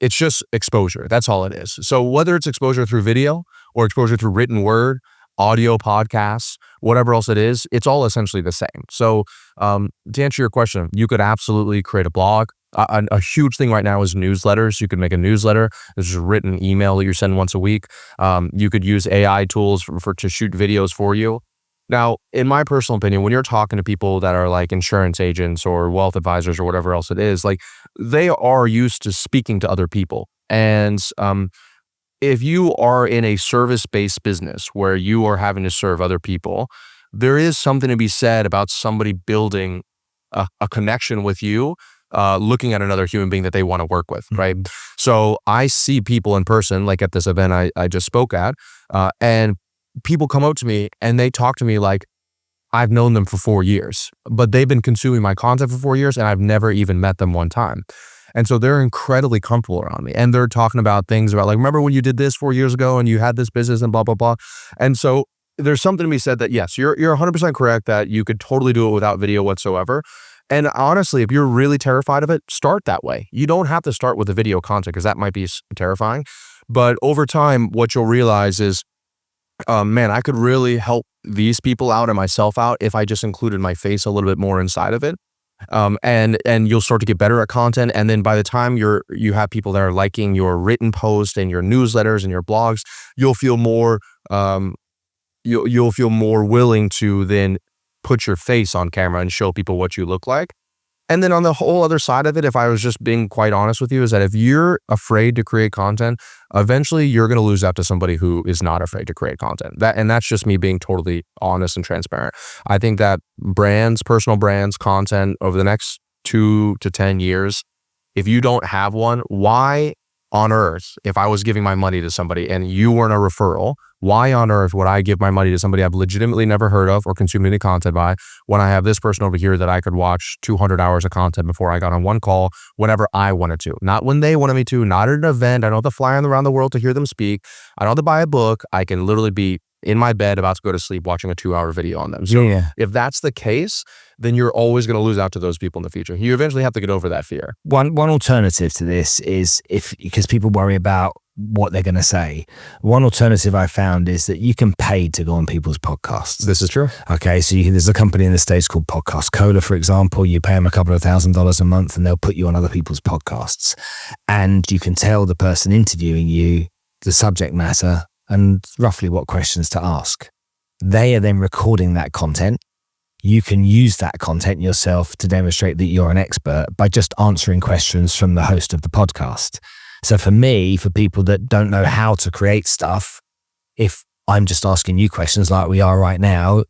it's just exposure. That's all it is. So whether it's exposure through video or exposure through written word, audio, podcasts, whatever else it is, it's all essentially the same. So to answer your question, you could absolutely create a blog. A huge thing right now is newsletters. You could make a newsletter. There's a written email that you send once a week. You could use AI tools to shoot videos for you. Now, in my personal opinion, when you're talking to people that are like insurance agents or wealth advisors or whatever else it is, like they are used to speaking to other people. And if you are in a service-based business where you are having to serve other people, there is something to be said about somebody building a connection with you, looking at another human being that they want to work with, right? So I see people in person, like at this event I just spoke at, and people come up to me and they talk to me like I've known them for 4 years, but they've been consuming my content for 4 years and I've never even met them one time. And so they're incredibly comfortable around me, and they're talking about things about like, remember when you did this 4 years ago and you had this business and blah, blah, blah. And so there's something to be said that yes, you're 100% correct that you could totally do it without video whatsoever. And honestly, if you're really terrified of it, start that way. You don't have to start with the video content because that might be terrifying. But over time, what you'll realize is man, I could really help these people out and myself out if I just included my face a little bit more inside of it. And you'll start to get better at content. And then by the time you have people that are liking your written post and your newsletters and your blogs, you'll feel more you'll feel more willing to then put your face on camera and show people what you look like. And then on the whole other side of it, if I was just being quite honest with you, is that if you're afraid to create content, eventually you're going to lose out to somebody who is not afraid to create content. That's just me being totally honest and transparent. I think that personal brands, content over the next 2 to 10 years, if you don't have one, why on earth, if I was giving my money to somebody and you weren't a referral, why on earth would I give my money to somebody I've legitimately never heard of or consumed any content by when I have this person over here that I could watch 200 hours of content before I got on one call whenever I wanted to? Not when they wanted me to, not at an event. I don't have to fly around the world to hear them speak. I don't have to buy a book. I can literally be in my bed about to go to sleep watching a 2-hour video on them. So if that's the case, then you're always going to lose out to those people in the future. You eventually have to get over that fear. One alternative to this is because people worry about what they're going to say. One alternative I found is that you can pay to go on people's podcasts. This is true. Okay, so there's a company in the States called Podcast Cola, for example. You pay them a couple of $1,000s a month and they'll put you on other people's podcasts. And you can tell the person interviewing you the subject matter and roughly what questions to ask. They are then recording that content. You can use that content yourself to demonstrate that you're an expert by just answering questions from the host of the podcast. So for me, for people that don't know how to create stuff, if I'm just asking you questions like we are right now,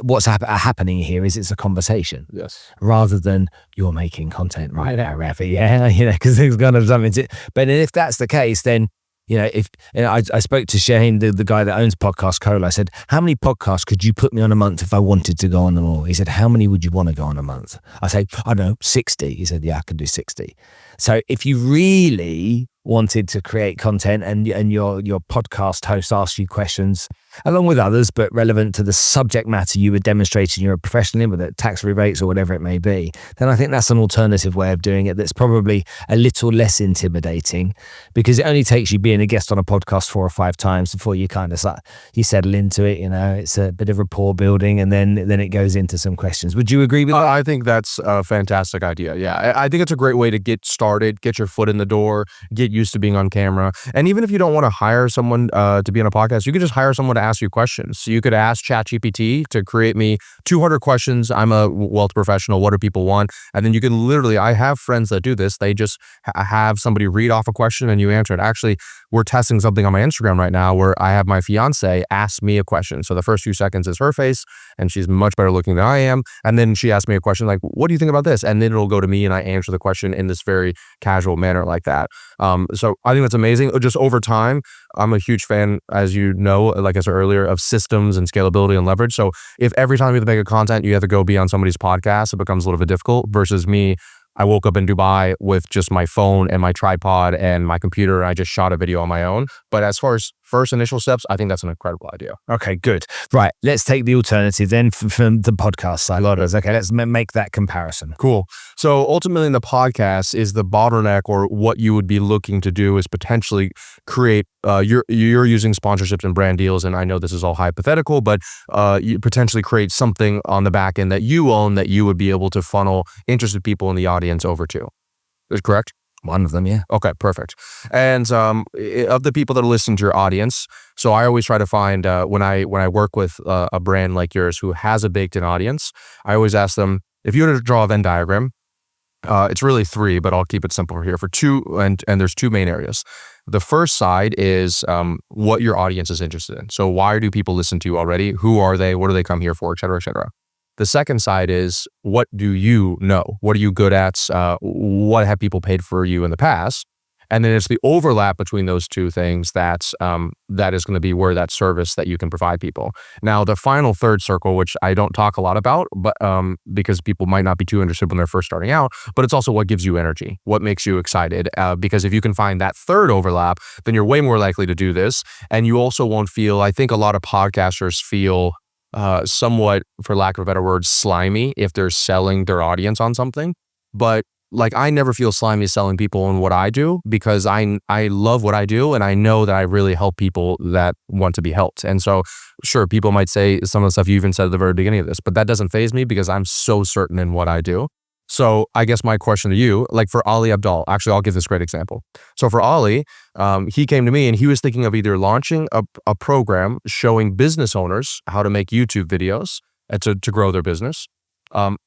what's happening here is it's a conversation. Yes. Rather than you're making content right now, Ravi. Yeah, because it's kind of something to, but if that's the case, then I spoke to Shane, the guy that owns Podcast Cola. I said, how many podcasts could you put me on a month if I wanted to go on them all? He said, how many would you want to go on a month? I said, I don't know, 60. He said, yeah, I can do 60. So if you really wanted to create content and your podcast host asks you questions, along with others, but relevant to the subject matter you were demonstrating you're a professional in, whether it's tax rebates or whatever it may be, then I think that's an alternative way of doing it that's probably a little less intimidating, because it only takes you being a guest on a podcast 4 or 5 times before you kind of you settle into it. It's a bit of rapport building, and then it goes into some questions. Would you agree with that? I think that's a fantastic idea. Yeah, I think it's a great way to get started, get your foot in the door, get used to being on camera. And even if you don't want to hire someone to be on a podcast, you can just hire someone to ask you questions. So you could ask ChatGPT to create me 200 questions. I'm a wealth professional. What do people want? And then you can literally, I have friends that do this. They just have somebody read off a question and you answer it. Actually, we're testing something on my Instagram right now where I have my fiance ask me a question. So the first few seconds is her face, and she's much better looking than I am. And then she asks me a question like, what do you think about this? And then it'll go to me and I answer the question in this very casual manner like that. So I think that's amazing. Just over time, I'm a huge fan, as you know, like I said earlier, of systems and scalability and leverage. So if every time you have to make a content, you have to go be on somebody's podcast, it becomes a little bit difficult versus me. I woke up in Dubai with just my phone and my tripod and my computer, and I just shot a video on my own. But as far as first initial steps, I think that's an incredible idea. Okay, good. Right, let's take the alternative then from the podcast side. Okay, let's make that comparison. Cool. So ultimately, in the podcast is the bottleneck, or what you would be looking to do is potentially create. You're using sponsorships and brand deals, and I know this is all hypothetical, but you potentially create something on the back end that you own that you would be able to funnel interested people in the audience over to. Is correct? One of them, yeah. Okay, perfect. And of the people that are listening to your audience, so I always try to find when I work with a brand like yours who has a baked-in audience, I always ask them, if you were to draw a Venn diagram, it's really 3, but I'll keep it simple here for 2, and there's 2 main areas. The first side is what your audience is interested in. So why do people listen to you already? Who are they? What do they come here for? Et cetera, et cetera. The second side is, what do you know? What are you good at? What have people paid for you in the past? And then it's the overlap between those 2 things that is going to be where that service that you can provide people. Now, the final third circle, which I don't talk a lot about, but because people might not be too interested when they're first starting out, but it's also what gives you energy, what makes you excited. Because if you can find that third overlap, then you're way more likely to do this. And you also won't feel, I think a lot of podcasters feel somewhat, for lack of a better word, slimy if they're selling their audience on something. But like I never feel slimy selling people in what I do because I love what I do and I know that I really help people that want to be helped. And so sure, people might say some of the stuff you even said at the very beginning of this, but that doesn't faze me because I'm so certain in what I do. So I guess my question to you, like for Ali Abdal, actually I'll give this great example. So for Ali, he came to me and he was thinking of either launching a program showing business owners how to make YouTube videos and to grow their business,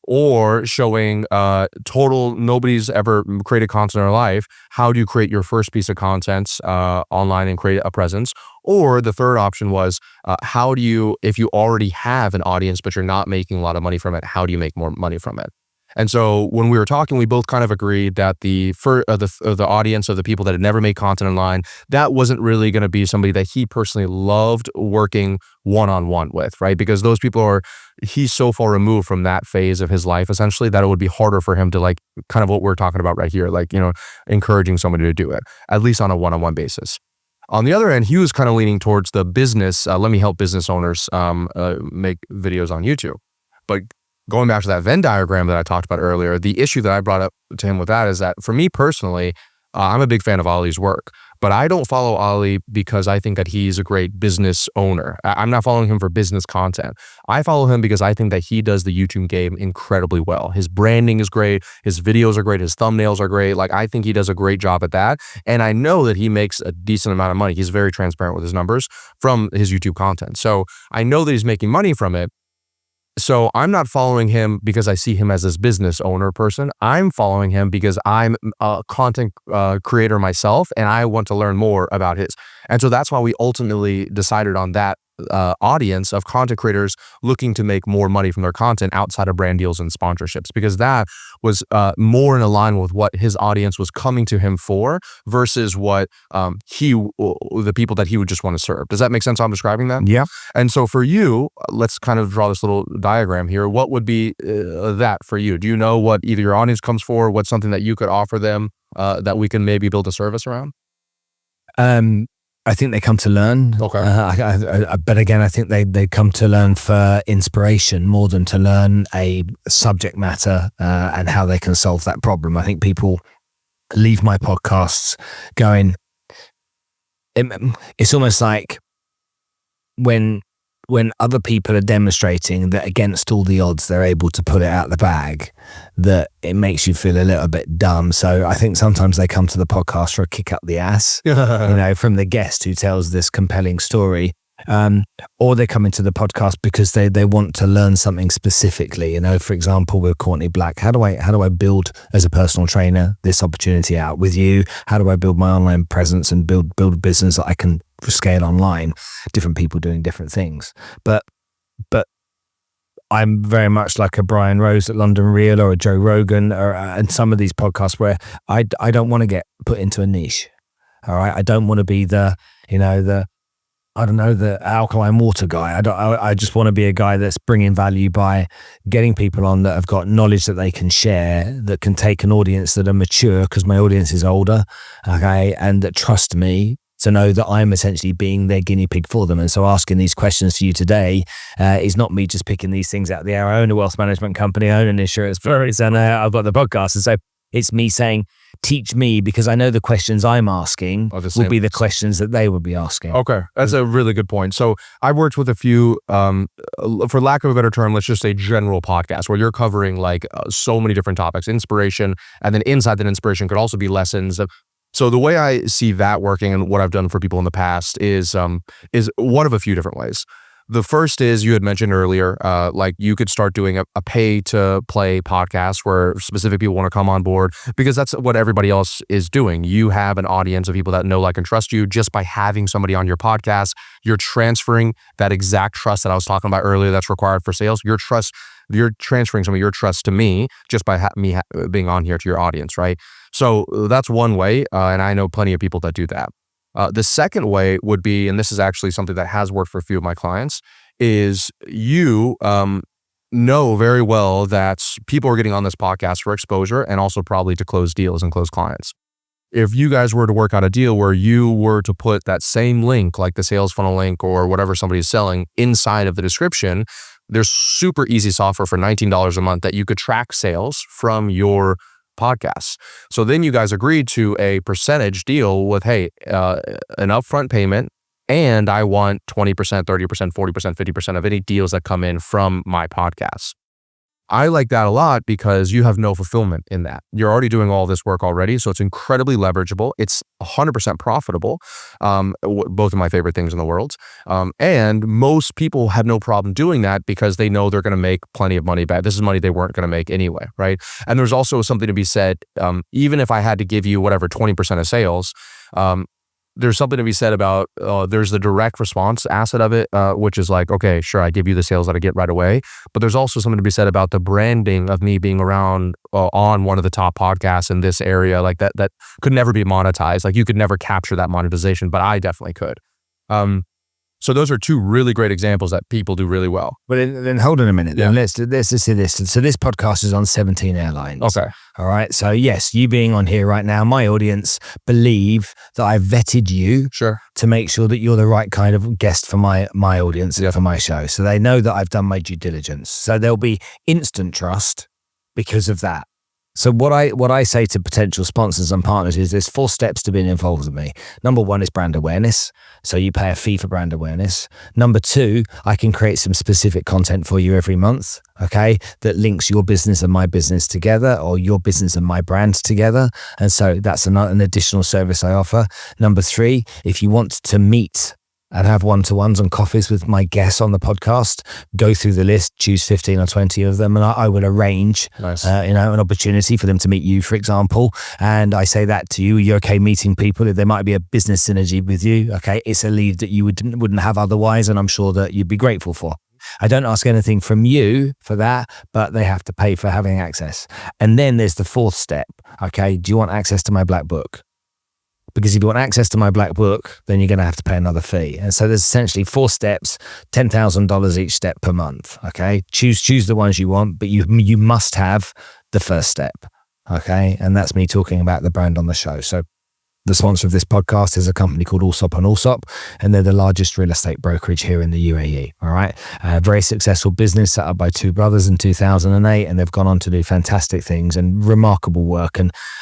or showing nobody's ever created content in their life. How do you create your first piece of content online and create a presence? Or the third option was, how do you, if you already have an audience but you're not making a lot of money from it, how do you make more money from it? And so when we were talking, we both kind of agreed that the audience of the people that had never made content online, that wasn't really going to be somebody that he personally loved working one-on-one with, right? Because those people he's so far removed from that phase of his life, essentially, that it would be harder for him to like kind of what we're talking about right here, like, encouraging somebody to do it, at least on a one-on-one basis. On the other end, he was kind of leaning towards the business, let me help business owners make videos on YouTube. But going back to that Venn diagram that I talked about earlier, the issue that I brought up to him with that is that for me personally, I'm a big fan of Ali's work, but I don't follow Ali because I think that he's a great business owner. I'm not following him for business content. I follow him because I think that he does the YouTube game incredibly well. His branding is great. His videos are great. His thumbnails are great. Like, I think he does a great job at that. And I know that he makes a decent amount of money. He's very transparent with his numbers from his YouTube content. So I know that he's making money from it. So I'm not following him because I see him as this business owner person. I'm following him because I'm a content creator myself and I want to learn more about his. And so that's why we ultimately decided on that audience of content creators looking to make more money from their content outside of brand deals and sponsorships, because that was more in alignment with what his audience was coming to him for versus what the people that he would just want to serve. Does that make sense how I'm describing that? Yeah. And so for you, let's kind of draw this little diagram here. What would be that for you? Do you know what either your audience comes for, what's something that you could offer them that we can maybe build a service around? I think they come to learn. Okay. But again, I think they come to learn for inspiration more than to learn a subject matter and how they can solve that problem. I think people leave my podcasts going, it's almost like when other people are demonstrating that against all the odds, they're able to pull it out of the bag, that it makes you feel a little bit dumb. So I think sometimes they come to the podcast for a kick up the ass, from the guest who tells this compelling story. Or they come into the podcast because they want to learn something specifically. For example, with Courtney Black, how do I build as a personal trainer this opportunity out with you? How do I build my online presence and build a business that I can scale online? Different people doing different things, but I'm very much like a Brian Rose at London Real or a Joe Rogan and some of these podcasts where I don't want to get put into a niche. All right, I don't want to be the alkaline water guy. I just want to be a guy that's bringing value by getting people on that have got knowledge that they can share, that can take an audience that are mature, because my audience is older, okay, and that trust me to know that I'm essentially being their guinea pig for them. And so asking these questions to you today is not me just picking these things out of the air. I own a wealth management company, I own an insurance firm, and I've got the podcast. And so it's me saying, teach me, because I know the questions I'm asking will be the questions that they will be asking. Okay, that's a really good point. So I've worked with a few, for lack of a better term, let's just say general podcasts where you're covering like so many different topics, inspiration, and then inside that inspiration could also be lessons. So the way I see that working and what I've done for people in the past is one of a few different ways. The first is, you had mentioned earlier, like you could start doing a pay to play podcast where specific people want to come on board, because that's what everybody else is doing. You have an audience of people that know, like, and trust you. Just by having somebody on your podcast, you're transferring that exact trust that I was talking about earlier that's required for sales. You're transferring some of your trust to me just by me being on here to your audience, right? So that's one way, and I know plenty of people that do that. The second way would be, and this is actually something that has worked for a few of my clients, is you know very well that people are getting on this podcast for exposure and also probably to close deals and close clients. If you guys were to work out a deal where you were to put that same link, like the sales funnel link or whatever somebody's selling, inside of the description, there's super easy software for $19 a month that you could track sales from your podcasts. So then you guys agreed to a percentage deal with, hey, an upfront payment, and I want 20%, 30%, 40%, 50% of any deals that come in from my podcasts. I like that a lot because you have no fulfillment in that. You're already doing all this work already, so it's incredibly leverageable. It's 100% profitable, both of my favorite things in the world. And most people have no problem doing that because they know they're going to make plenty of money back. This is money they weren't going to make anyway, right? And there's also something to be said, even if I had to give you whatever 20% of sales, there's something to be said about there's the direct response asset of it, which is like, okay, sure, I give you the sales that I get right away. But there's also something to be said about the branding of me being around on one of the top podcasts in this area, like that could never be monetized. Like you could never capture that monetization, but I definitely could. So those are two really great examples that people do really well. But then hold on a minute. Then let's just see this. So this podcast is on 17 airlines. Okay. All right. So yes, you being on here right now, my audience believe that I've vetted you to make sure that you're the right kind of guest for my audience and for my show. So they know that I've done my due diligence. So there'll be instant trust because of that. So what I say to potential sponsors and partners is there's 4 steps to being involved with me. Number 1 is brand awareness. So you pay a fee for brand awareness. Number 2, I can create some specific content for you every month, okay, that links your business and my business together, or your business and my brand together. And so that's an additional service I offer. Number 3, if you want to meet and have one-to-ones and coffees with my guests on the podcast, go through the list, choose 15 or 20 of them, and I would arrange, an opportunity for them to meet you, for example. And I say that to you, you're okay meeting people. If there might be a business synergy with you, okay, it's a lead that you wouldn't have otherwise, and I'm sure that you'd be grateful for. I don't ask anything from you for that, but they have to pay for having access. And then there's the 4th step, okay, do you want access to my black book? Because if you want access to my black book, then you're going to have to pay another fee. And so there's essentially 4 steps, $10,000 each step per month. Okay, choose the ones you want, but you must have the first step. Okay, and that's me talking about the brand on the show. So the sponsor of this podcast is a company called Allsop & Allsop, and they're the largest real estate brokerage here in the UAE. All right. A very successful business set up by 2 brothers in 2008, and they've gone on to do fantastic things and remarkable work.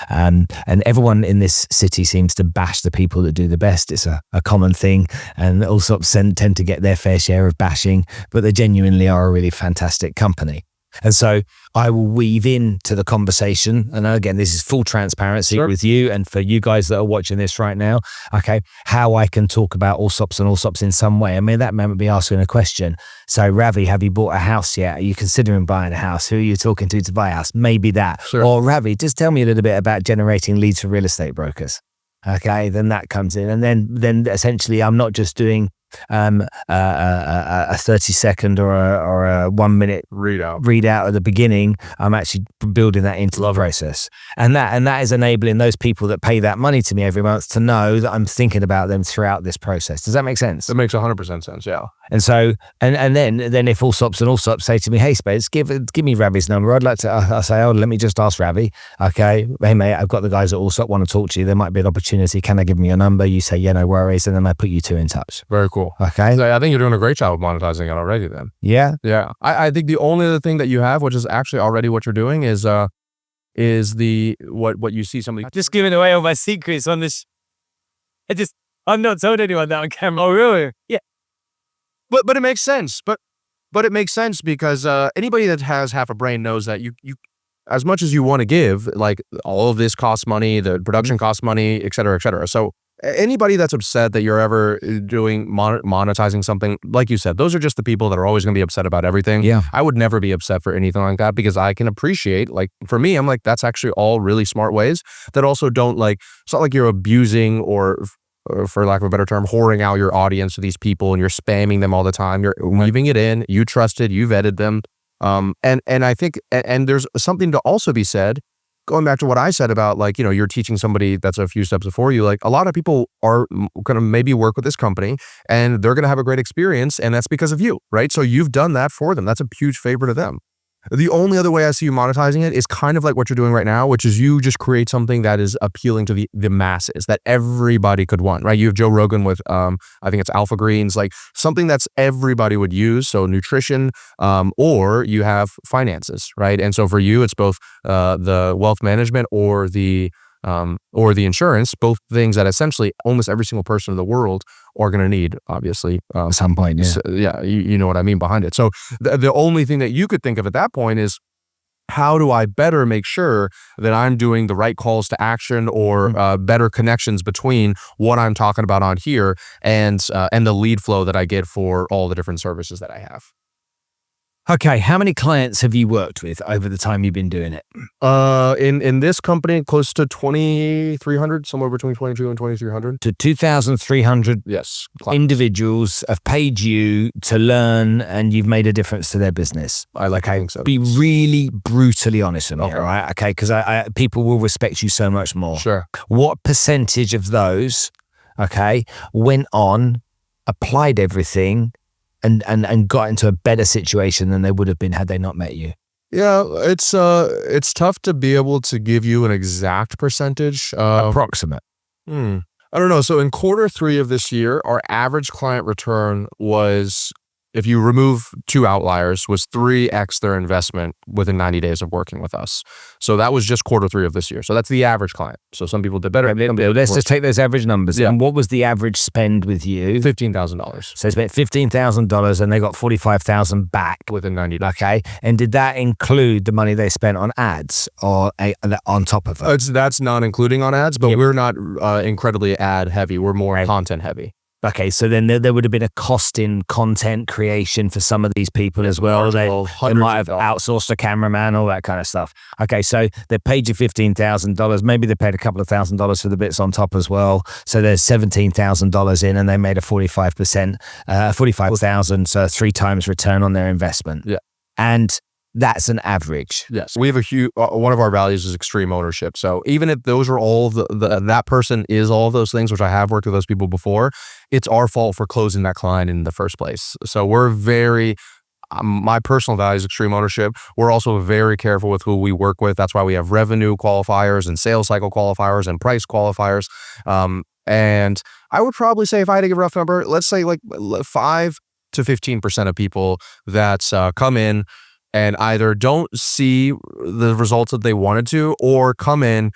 And everyone in this city seems to bash the people that do the best. It's a common thing. And Allsop tend to get their fair share of bashing, but they genuinely are a really fantastic company. And so I will weave into the conversation. And again, this is full transparency with you and for you guys that are watching this right now. Okay. How I can talk about Allsops and Allsops in some way. I mean, that might be asking a question. So Ravi, have you bought a house yet? Are you considering buying a house? Who are you talking to buy a house? Maybe that. Or Ravi, just tell me a little bit about generating leads for real estate brokers. Okay. Then that comes in. And then essentially I'm not just doing a 30-second or a 1 minute readout at the beginning. I'm actually building that into the process, and that is enabling those people that pay that money to me every month to know that I'm thinking about them throughout this process. Does that make sense? That makes 100% sense. Yeah. And so, and then if Allsops and Allsops say to me, hey Spades, give me Ravi's number. I'd like to, I'll say, oh, let me just ask Ravi. Okay. Hey mate, I've got the guys at Allsop want to talk to you. There might be an opportunity. Can I give them your number? You say, yeah, no worries. And then I put you 2 in touch. Very cool. Okay. So I think you're doing a great job of monetizing it already then. Yeah. Yeah. I think the only other thing that you have, which is actually already what you're doing is the, what you see somebody. Just giving away all my secrets on this. I'm not told anyone that on camera. Oh, really? Yeah. But it makes sense. But it makes sense because anybody that has half a brain knows that you as much as you want to give, like all of this costs money, the production costs money, et cetera, et cetera. So anybody that's upset that you're ever doing monetizing something, like you said, those are just the people that are always going to be upset about everything. Yeah. I would never be upset for anything like that because I can appreciate, like for me, I'm like, that's actually all really smart ways that also don't like, it's not like you're abusing or for lack of a better term, whoring out your audience to these people and you're spamming them all the time. You're weaving it in, you trusted, you vetted them. And I think, and there's something to also be said, going back to what I said about like, you're teaching somebody that's a few steps before you, like a lot of people are going to maybe work with this company and they're going to have a great experience and that's because of you, right? So you've done that for them. That's a huge favor to them. The only other way I see you monetizing it is kind of like what you're doing right now, which is you just create something that is appealing to the masses that everybody could want, right? You have Joe Rogan with, I think it's Alpha Greens, like something that's everybody would use. So nutrition, or you have finances, right? And so for you, it's both the wealth management or the insurance, both things that essentially almost every single person in the world are going to need, obviously. At some point, yeah. So, yeah, you know what I mean behind it. So the only thing that you could think of at that point is, how do I better make sure that I'm doing the right calls to action or better connections between what I'm talking about on here and the lead flow that I get for all the different services that I have. Okay, how many clients have you worked with over the time you've been doing it? In this company, close to 2,300, somewhere between 22 and 2,300. To 2,300 Yes. individuals have paid you to learn, and you've made a difference to their business. I think so. Be really brutally honest with me, Okay. all right? Okay, because people will respect you so much more. Sure. What percentage of those, okay, went on, applied everything, and got into a better situation than they would have been had they not met you? Yeah, it's tough to be able to give you an exact percentage. Approximate. I don't know. So in Q3 of this year, our average client return was, if you remove two outliers, was 3x their investment within 90 days of working with us. So that was just Q3 of this year. So that's the average client. So some people did better. Let's just take those average numbers. Yeah. And what was the average spend with you? $15,000 So they spent $15,000 and they got $45,000 back. within 90 days. Okay. And did that include the money they spent on ads or on top of it? That's not including on ads, but Yep. we're not incredibly ad heavy. We're more Right. content heavy. Okay, so then there would have been a cost in content creation for some of these people as well. They hundreds might of have dollars. outsourced a cameraman, all that kind of stuff. Okay, so they paid you $15,000. Maybe they paid a couple of $1,000s for the bits on top as well. So there's $17,000 in, and they made a 45,000, so 3 times return on their investment. Yeah. And that's an average. Yes, we have a huge. One of our values is extreme ownership. So even if those are all that person is all of those things, which I have worked with those people before, it's our fault for closing that client in the first place. So we're very. My personal value is extreme ownership. We're also very careful with who we work with. That's why we have revenue qualifiers and sales cycle qualifiers and price qualifiers. And I would probably say, if I had to give a rough number, let's say like 5 to 15% of people that come in and either don't see the results that they wanted to, or come in,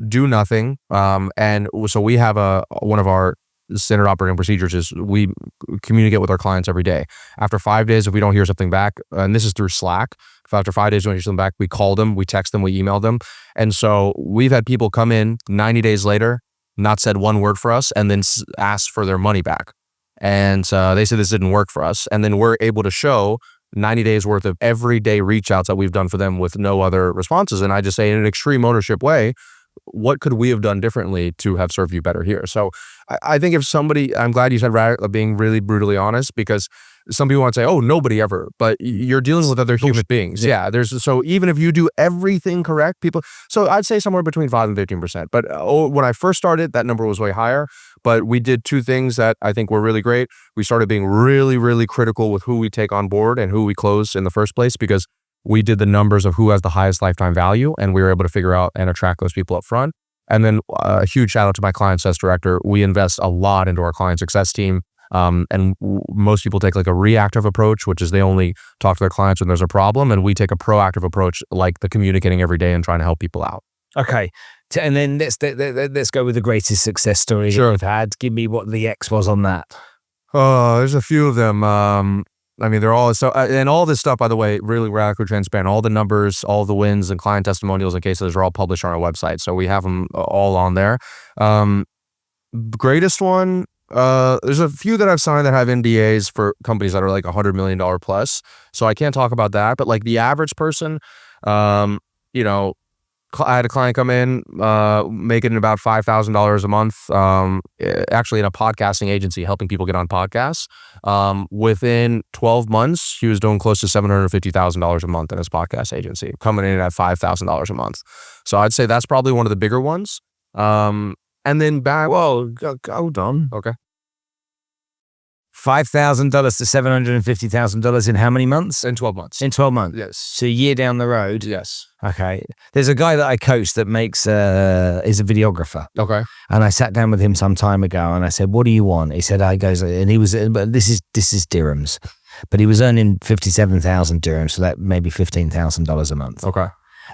do nothing. And so we have one of our standard operating procedures is we communicate with our clients every day. After 5 days, if we don't hear something back, and this is through Slack, if after 5 days we don't hear something back, we call them, we text them, we email them. And so we've had people come in 90 days later, not said one word for us, and then ask for their money back. And they said this didn't work for us. And then we're able to show 90 days worth of everyday reach outs that we've done for them with no other responses. And I just say, in an extreme ownership way, what could we have done differently to have served you better here? So I think if somebody, I'm glad you said being really brutally honest, because some people want to say, oh, nobody ever, but you're dealing with other human beings. Yeah. So even if you do everything correct, people, so I'd say somewhere between 5 and 15%. But when I first started, that number was way higher. But we did 2 things that I think were really great. We started being really, really critical with who we take on board and who we close in the first place, because we did the numbers of who has the highest lifetime value, and we were able to figure out and attract those people up front. And then a huge shout out to my client success director. We invest a lot into our client success team. And most people take like a reactive approach, which is they only talk to their clients when there's a problem. And we take a proactive approach, like the communicating every day and trying to help people out. Okay. And then let's go with the greatest success story that you've had. Give me what the X was on that. Oh, there's a few of them. I mean, they're all so, and all this stuff, by the way, really radically transparent. All the numbers, all the wins, and client testimonials and cases are all published on our website. So we have them all on there. Greatest one, there's a few that I've signed that have NDAs for companies that are like $100 million plus. So I can't talk about that. But like the average person, I had a client come in, making about $5,000 a month, actually in a podcasting agency, helping people get on podcasts. Within 12 months, he was doing close to $750,000 a month in his podcast agency, coming in at $5,000 a month. So I'd say that's probably one of the bigger ones. And then hold on. Okay. $5,000 to $750,000 in how many months? In 12 months. In 12 months. Yes. So a year down the road. Yes. Okay. There's a guy that I coach that makes is a videographer. Okay. And I sat down with him some time ago and I said, "What do you want?" He said, and he was, but this is dirhams, but he was earning 57,000 dirhams, so that maybe $15,000 a month. Okay.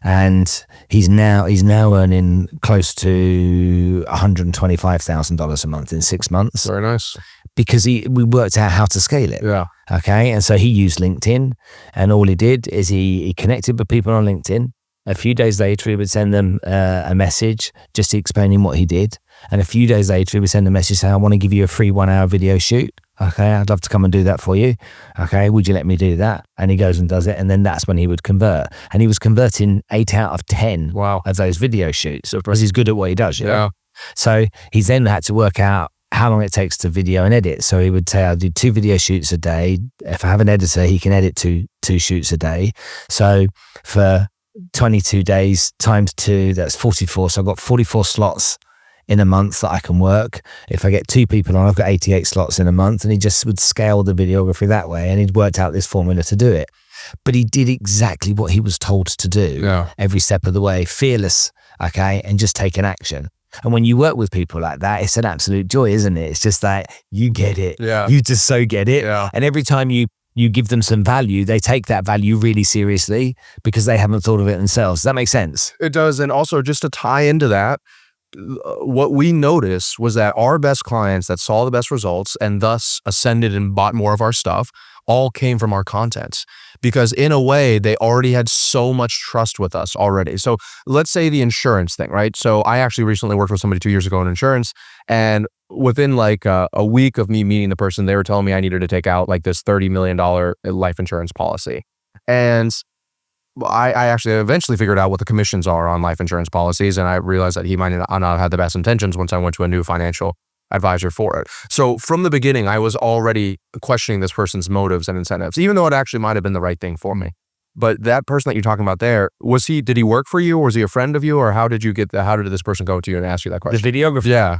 And he's now earning close to $125,000 a month in 6 months. Very nice. Because we worked out how to scale it. Yeah. Okay. And so he used LinkedIn, and all he did is he connected with people on LinkedIn. A few days later, he would send them a message just explaining what he did. And a few days later, he would send a message saying, "I want to give you a free 1 hour video shoot. Okay, I'd love to come and do that for you. Okay, would you let me do that?" And he goes and does it. And then that's when he would convert. And he was converting 8 out of 10 of those video shoots because he's good at what he does. You know? So he's then had to work out how long it takes to video and edit. So he would say, "I'll do 2 video shoots a day. If I have an editor, he can edit two shoots a day. So for 22 days times 2, that's 44. So I've got 44 slots in a month that I can work. If I get 2 people on, I've got 88 slots in a month." And he just would scale the videography that way. And he'd worked out this formula to do it. But he did exactly what he was told to do every step of the way, fearless, okay, and just taking action. And when you work with people like that, it's an absolute joy, isn't it? It's just like, you get it. Yeah. You just so get it. Yeah. And every time you give them some value, they take that value really seriously because they haven't thought of it themselves. Does that make sense? It does. And also just to tie into that, what we noticed was that our best clients that saw the best results and thus ascended and bought more of our stuff all came from our content, because in a way they already had so much trust with us already. So let's say the insurance thing, right? So I actually recently worked with somebody 2 years ago in insurance, and within like a week of me meeting the person, they were telling me I needed to take out like this $30 million life insurance policy. And I actually eventually figured out what the commissions are on life insurance policies, and I realized that he might not have had the best intentions once I went to a new financial advisor for it. So from the beginning, I was already questioning this person's motives and incentives, even though it actually might have been the right thing for me. But that person that you're talking about there, did he work for you, or was he a friend of you, or how did this person go to you and ask you that question? The videographer. Yeah.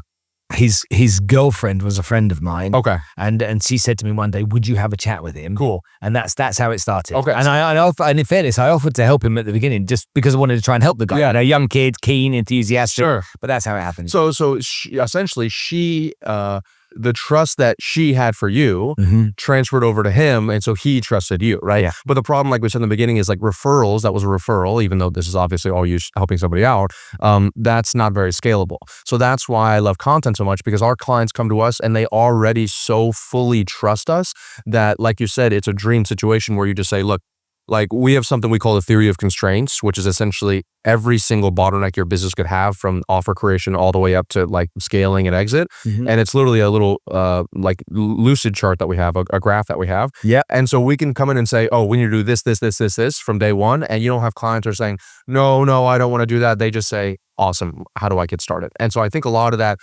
His girlfriend was a friend of mine. Okay. And she said to me one day, "Would you have a chat with him?" Cool. And that's how it started. Okay. And in fairness, I offered to help him at the beginning just because I wanted to try and help the guy. Yeah. You know, young kid, keen, enthusiastic. Sure. But that's how it happened. So essentially, the trust that she had for you transferred over to him, and so he trusted you, right? Yeah. But the problem, like we said in the beginning, is like referrals. That was a referral, even though this is obviously all you helping somebody out. That's not very scalable. So that's why I love content so much, because our clients come to us and they already so fully trust us that, like you said, it's a dream situation where you just say, "Look, like we have something we call the theory of constraints, which is essentially every single bottleneck your business could have, from offer creation all the way up to like scaling and exit." And it's literally a little like lucid chart that we have, a graph that we have. Yeah. And so we can come in and say, "Oh, we need to do this from day one." And you don't have clients who are saying, no, I don't want to do that. They just say, "Awesome. How do I get started?" And so I think a lot of that,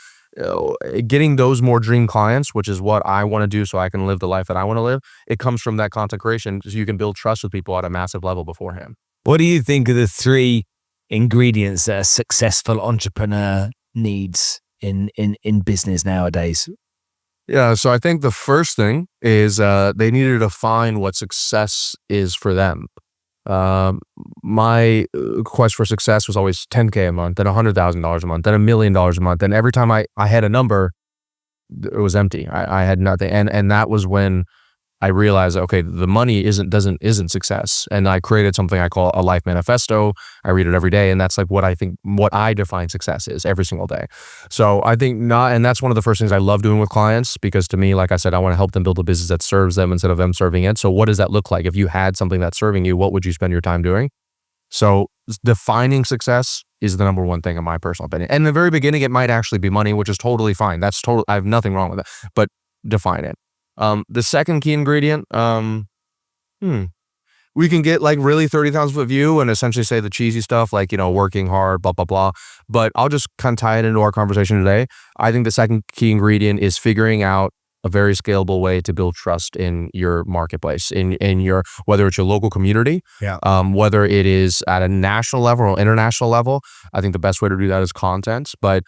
getting those more dream clients, which is what I want to do so I can live the life that I want to live, it comes from that content creation, so you can build trust with people at a massive level beforehand. What do you think are the 3 ingredients that a successful entrepreneur needs in business nowadays? Yeah, so I think the first thing is they need to define what success is for them. My quest for success was always 10K a month, then $100,000 a month, then $1 million a month. And every time I had a number, it was empty. I had nothing. And that was when I realized, okay, the money isn't success. And I created something I call a life manifesto. I read it every day. And that's like what I define success is every single day. So I think and that's one of the first things I love doing with clients, because to me, like I said, I want to help them build a business that serves them instead of them serving it. So what does that look like? If you had something that's serving you, what would you spend your time doing? So defining success is the number one thing in my personal opinion. And in the very beginning, it might actually be money, which is totally fine. I have nothing wrong with it, but define it. The second key ingredient, we can get like really 30,000 foot view and essentially say the cheesy stuff like, working hard, blah, blah, blah. But I'll just kind of tie it into our conversation today. I think the second key ingredient is figuring out a very scalable way to build trust in your marketplace, in your, whether it's your local community, whether it is at a national level or international level. I think the best way to do that is content. But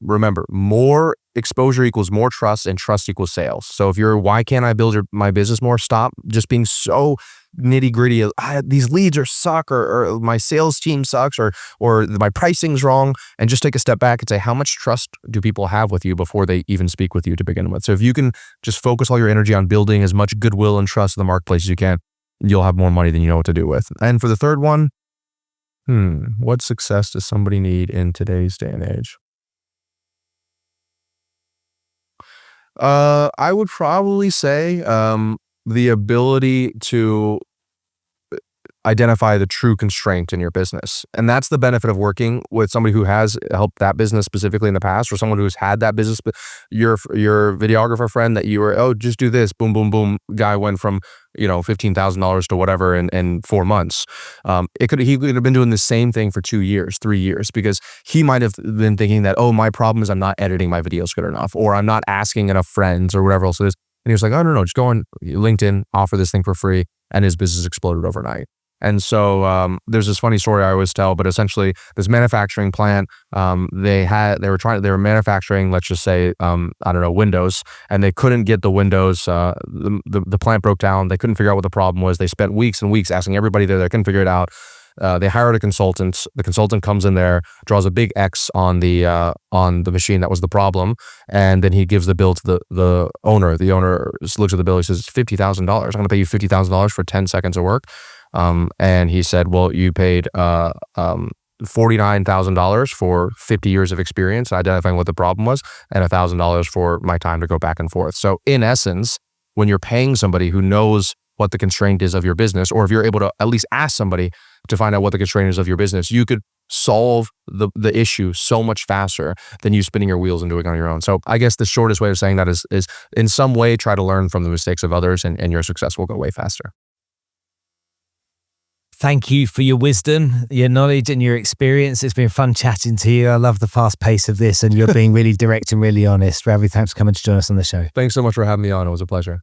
remember, more exposure equals more trust, and trust equals sales. So if you're, why can't I build my business more? Stop just being so nitty gritty. These leads suck, or my sales team sucks, or my pricing's wrong, and just take a step back and say, how much trust do people have with you before they even speak with you to begin with? So if you can just focus all your energy on building as much goodwill and trust in the marketplace as you can, you'll have more money than you know what to do with. And for the third one, what success does somebody need in today's day and age? I would probably say the ability to identify the true constraint in your business. And that's the benefit of working with somebody who has helped that business specifically in the past, or someone who's had that business. Your videographer friend that you were, just do this, boom, boom, boom. Guy went from, $15,000 to whatever in 4 months. He could have been doing the same thing for 2 years, 3 years, because he might have been thinking that, my problem is I'm not editing my videos good enough, or I'm not asking enough friends, or whatever else it is. And he was like, oh, no, just go on LinkedIn, offer this thing for free. And his business exploded overnight. And so there's this funny story I always tell, but essentially this manufacturing plant, they were manufacturing, let's just say, windows, and they couldn't get the windows. The plant broke down. They couldn't figure out what the problem was. They spent weeks and weeks asking everybody there. They couldn't figure it out. They hired a consultant. The consultant comes in there, draws a big X on the machine that was the problem, and then he gives the bill to the owner. The owner looks at the bill. He says, $50,000. I'm going to pay you $50,000 for 10 seconds of work. And he said, well, you paid $49,000 for 50 years of experience identifying what the problem was, and $1,000 for my time to go back and forth. So in essence, when you're paying somebody who knows what the constraint is of your business, or if you're able to at least ask somebody to find out what the constraint is of your business, you could solve the issue so much faster than you spinning your wheels and doing it on your own. So I guess the shortest way of saying that is in some way try to learn from the mistakes of others, and your success will go way faster. Thank you for your wisdom, your knowledge, and your experience. It's been fun chatting to you. I love the fast pace of this, and you're being really direct and really honest. Ravi, thanks for coming to join us on the show. Thanks so much for having me on. It was a pleasure.